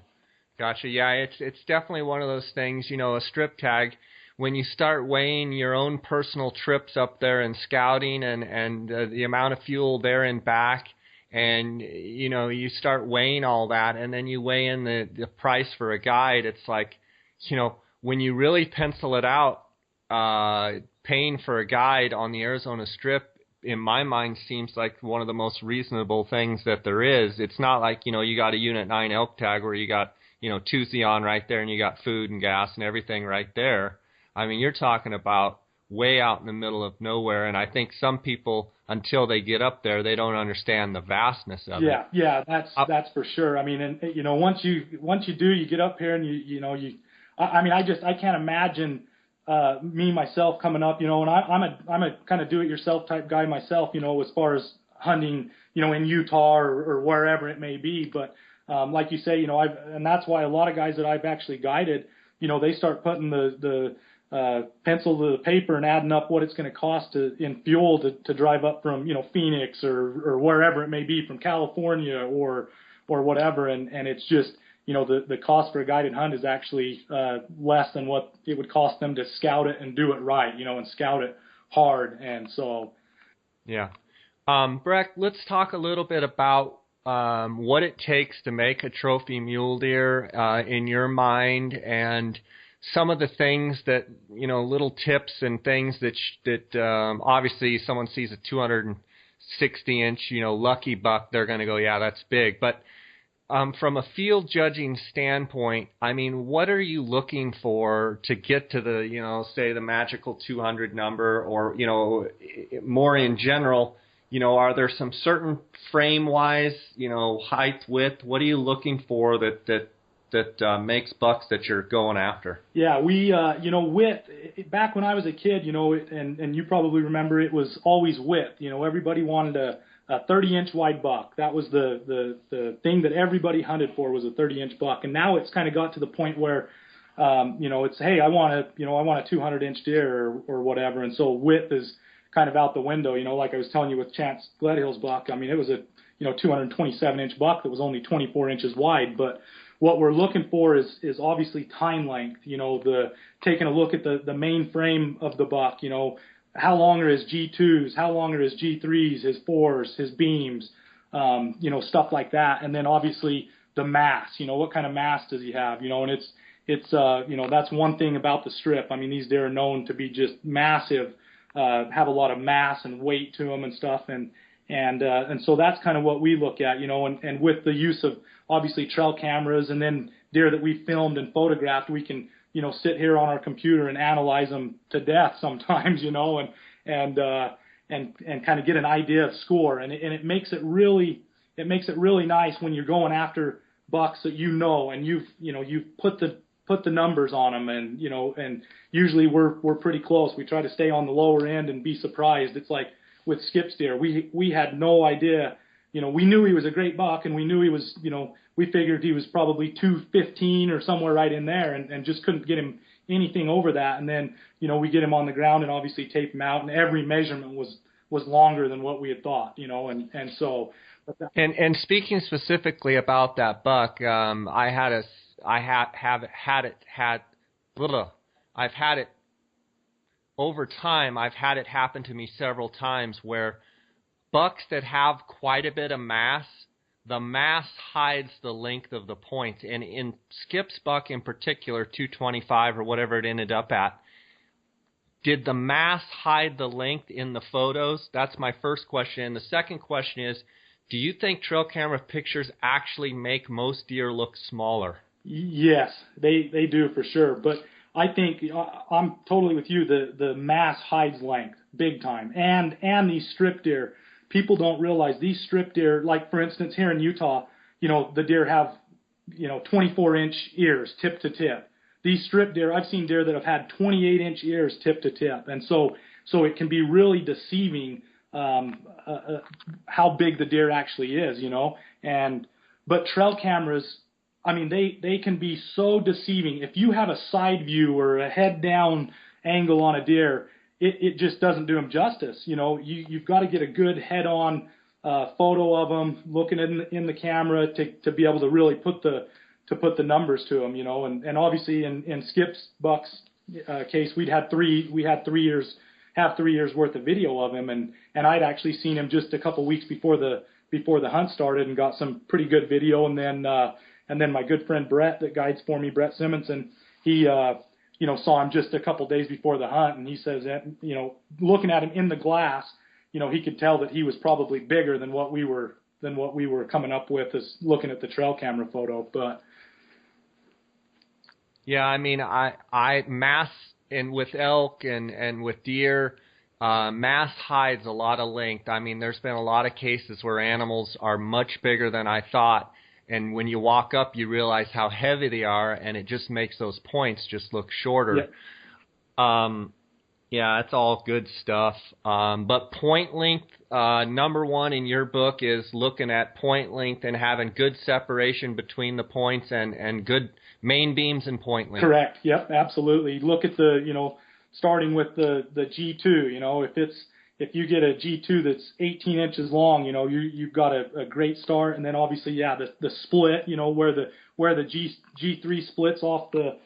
Yeah, it's definitely one of those things, you know, a strip tag, when you start weighing your own personal trips up there and scouting and the amount of fuel there and back, and, you know, you start weighing all that, and then you weigh in the price for a guide, it's like, you know, when you really pencil it out, paying for a guide on the Arizona Strip, in my mind, seems like one of the most reasonable things that there is. It's not like, you know, you got a Unit 9 elk tag where you got, you know, Tuesday on right there and you got food and gas and everything right there. I mean, you're talking about way out in the middle of nowhere, and I think some people, until they get up there, they don't understand the vastness of it. Yeah, that's for sure. I mean, and you know, once you do, you get up here and I can't imagine me myself coming up, you know, and I'm a kind of do-it-yourself type guy myself, you know, as far as hunting, you know, in Utah or wherever it may be. But like you say, you know, and that's why a lot of guys that I've actually guided, you know, they start putting the pencil to the paper and adding up what it's going to cost in fuel to drive up from, you know, Phoenix or wherever it may be, from California or whatever, and it's just, you know, the cost for a guided hunt is actually less than what it would cost them to scout it and do it right, you know, and scout it hard. And so, yeah. Brec, let's talk a little bit about what it takes to make a trophy mule deer in your mind, and some of the things that, you know, little tips and things that obviously someone sees a 260-inch, you know, lucky buck, they're going to go, yeah, that's big. But from a field judging standpoint, I mean, what are you looking for to get to the, you know, say the magical 200 number, or, you know, more in general, you know, are there some certain frame-wise, you know, height, width, what are you looking for that makes bucks that you're going after? Yeah, we, you know, width, back when I was a kid, you know, and you probably remember, it was always width. You know, everybody wanted a 30-inch wide buck. That was the thing that everybody hunted for, was a 30-inch buck. And now it's kind of got to the point where, you know, it's, hey, I want a 200-inch deer or whatever. And so width is kind of out the window. You know, like I was telling you with Chance Gledhill's buck, I mean, it was a, you know, 227-inch buck that was only 24 inches wide. But what we're looking for is obviously time length, you know, taking a look at the main frame of the buck, you know, how long are his G2s, how long are his G3s, his 4s, his beams, you know, stuff like that. And then obviously the mass, you know, what kind of mass does he have, you know, and it's you know, that's one thing about the strip. I mean, these deer are known to be just massive, have a lot of mass and weight to them and stuff. And so that's kind of what we look at, you know, and with the use of obviously trail cameras and then deer that we filmed and photographed, we can, you know, sit here on our computer and analyze them to death sometimes, you know, and kind of get an idea of score. And it makes it really nice when you're going after bucks that, you know, and you've put the numbers on them, and, you know, and usually we're pretty close. We try to stay on the lower end and be surprised. It's like with Skip's deer, we had no idea. You know, we knew he was a great buck, and we knew he was, you know, we figured he was probably 215 or somewhere right in there, and just couldn't get him anything over that. And then, you know, we get him on the ground and obviously tape him out, and every measurement was longer than what we had thought, you know, and so, And speaking specifically about that buck, I've had it over time. I've had it happen to me several times where bucks that have quite a bit of mass, the mass hides the length of the points. And in Skip's buck in particular, 225 or whatever it ended up at, did the mass hide the length in the photos? That's my first question. And the second question is, do you think trail camera pictures actually make most deer look smaller? Yes, they do for sure. But I think I'm totally with you. The mass hides length big time. And these strip deer, people don't realize these strip deer, like for instance here in Utah, the deer have 24-inch ears tip to tip. These strip deer, I've seen deer that have had 28-inch ears tip to tip, and so it can be really deceiving how big the deer actually is, But trail cameras, I mean, they can be so deceiving. If you have a side view or a head down angle on a deer, it just doesn't do them justice. You've got to get a good head on photo of them, looking in the camera to be able to really put the numbers to them, and obviously in Skip's buck's case, we had 3 years worth of video of him, and I'd actually seen him just a couple weeks before the hunt started and got some pretty good video, and then my good friend Brett that guides for me, Brett Simonson, he saw him just a couple days before the hunt, and he says that looking at him in the glass, he could tell that he was probably bigger than what we were coming up with as looking at the trail camera photo, but. Yeah, I mean, I mass and with elk and with deer, mass hides a lot of length. I mean, there's been a lot of cases where animals are much bigger than I thought, and when you walk up, you realize how heavy they are, and it just makes those points just look shorter. Yep. Yeah, it's all good stuff. But point length, number one in your book is looking at point length and having good separation between the points and good main beams and point length. Correct. Yep, absolutely. Look at starting with the G2, if you get a G2 that's 18 inches long, you've got a great start. And then obviously, the split, where the G3 splits off the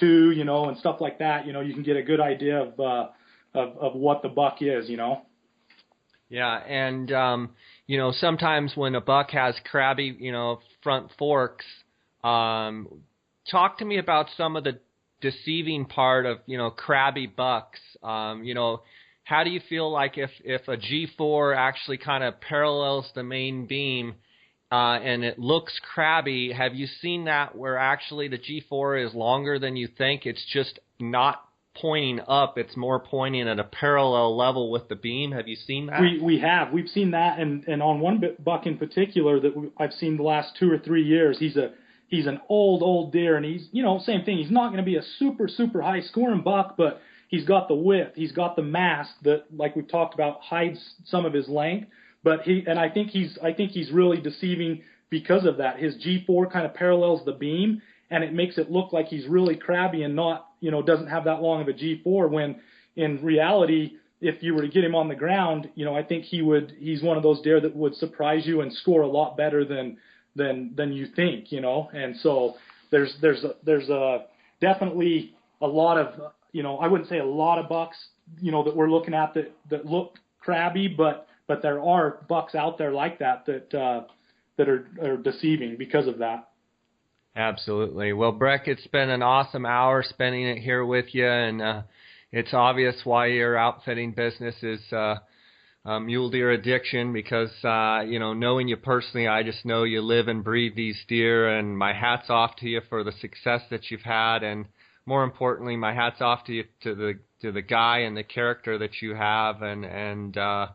2, and stuff like that, you can get a good idea of what the buck is, Yeah, and sometimes when a buck has crabby, front forks, talk to me about some of the deceiving part of, crabby bucks. How do you feel like if a G4 actually kind of parallels the main beam and it looks crabby, have you seen that where actually the G4 is longer than you think? It's just not pointing up. It's more pointing at a parallel level with the beam. Have you seen that? We have. We've seen that, and on one buck in particular that I've seen the last 2 or 3 years, he's an old deer, and he's, same thing. He's not going to be a super, super high scoring buck, but he's got the width. He's got the mass that, like we've talked about, hides some of his length. But I think he's really deceiving because of that. His G4 kind of parallels the beam, and it makes it look like he's really crabby and not, doesn't have that long of a G4, when in reality, if you were to get him on the ground, I think he's one of those deer that would surprise you and score a lot better than you think, and so there's definitely a lot of, I wouldn't say a lot of bucks, that we're looking at that look crabby, but there are bucks out there like that are deceiving because of that. Absolutely. Well, Brec, it's been an awesome hour spending it here with you, and it's obvious why your outfitting business is Mule Deer Addiction, because, knowing you personally, I just know you live and breathe these deer, and my hat's off to you for the success that you've had, and more importantly, my hat's off to you, to the guy and the character that you have, and I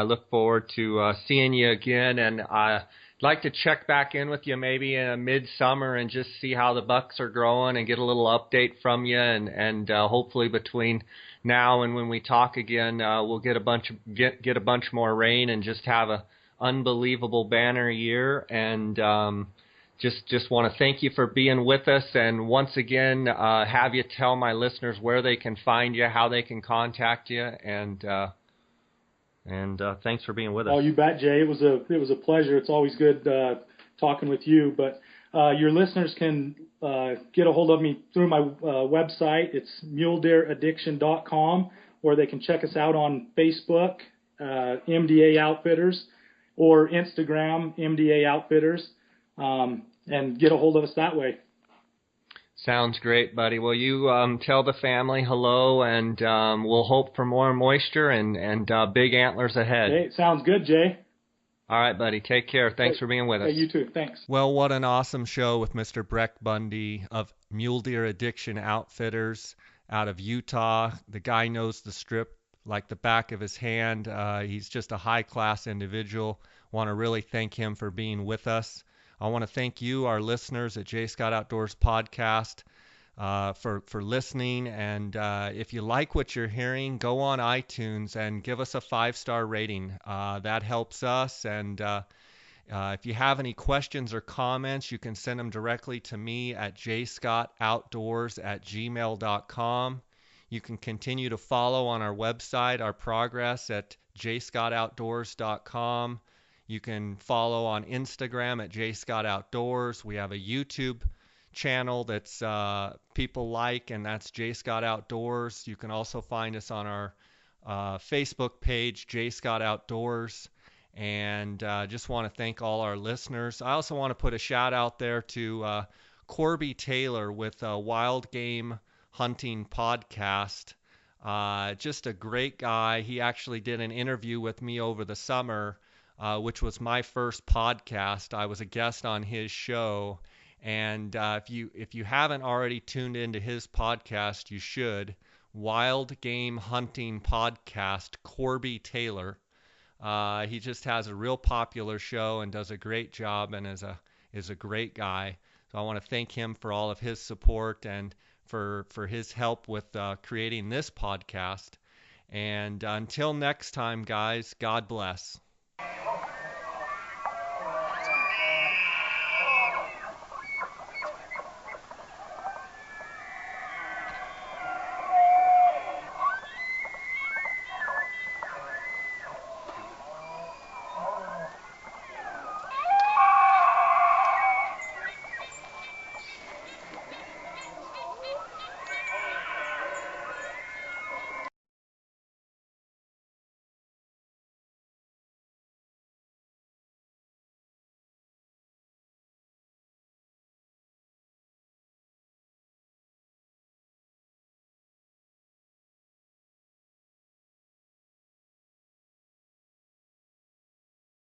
look forward to seeing you again, and I'd like to check back in with you maybe in midsummer and just see how the bucks are growing and get a little update from you, and hopefully between now and when we talk again, we'll get a bunch more rain and just have a unbelievable banner year. And just want to thank you for being with us, and once again have you tell my listeners where they can find you, how they can contact you, and And thanks for being with us. Oh, you bet, Jay. It was a pleasure. It's always good talking with you. But your listeners can get a hold of me through my website. It's muledeeraddiction.com, or they can check us out on Facebook, MDA Outfitters, or Instagram, MDA Outfitters, and get a hold of us that way. Sounds great, buddy. Well, you tell the family hello, and we'll hope for more moisture and big antlers ahead. Hey, sounds good, Jay. All right, buddy. Take care. Thanks for being with us. Hey, you too. Thanks. Well, what an awesome show with Mr. Brec Bundy of Mule Deer Addiction Outfitters out of Utah. The guy knows the Strip like the back of his hand. He's just a high-class individual. Want to really thank him for being with us. I want to thank you, our listeners at J. Scott Outdoors Podcast, for listening. And if you like what you're hearing, go on iTunes and give us a 5-star rating. That helps us. And if you have any questions or comments, you can send them directly to me at jscottoutdoors@gmail.com. You can continue to follow on our website our progress at jscottoutdoors.com. You can follow on Instagram at jscottoutdoors. We have a YouTube channel that's people like, and that's J. Scott Outdoors. You can also find us on our Facebook page, J. Scott Outdoors. And just want to thank all our listeners. I also want to put a shout out there to Corby Taylor with Wild Game Hunting Podcast. Just a great guy. He actually did an interview with me over the summer, which was my first podcast. I was a guest on his show. And if you haven't already tuned into his podcast, you should. Wild Game Hunting Podcast, Corby Taylor. He just has a real popular show and does a great job, and is a great guy. So I want to thank him for all of his support and for his help with creating this podcast. And until next time, guys, God bless.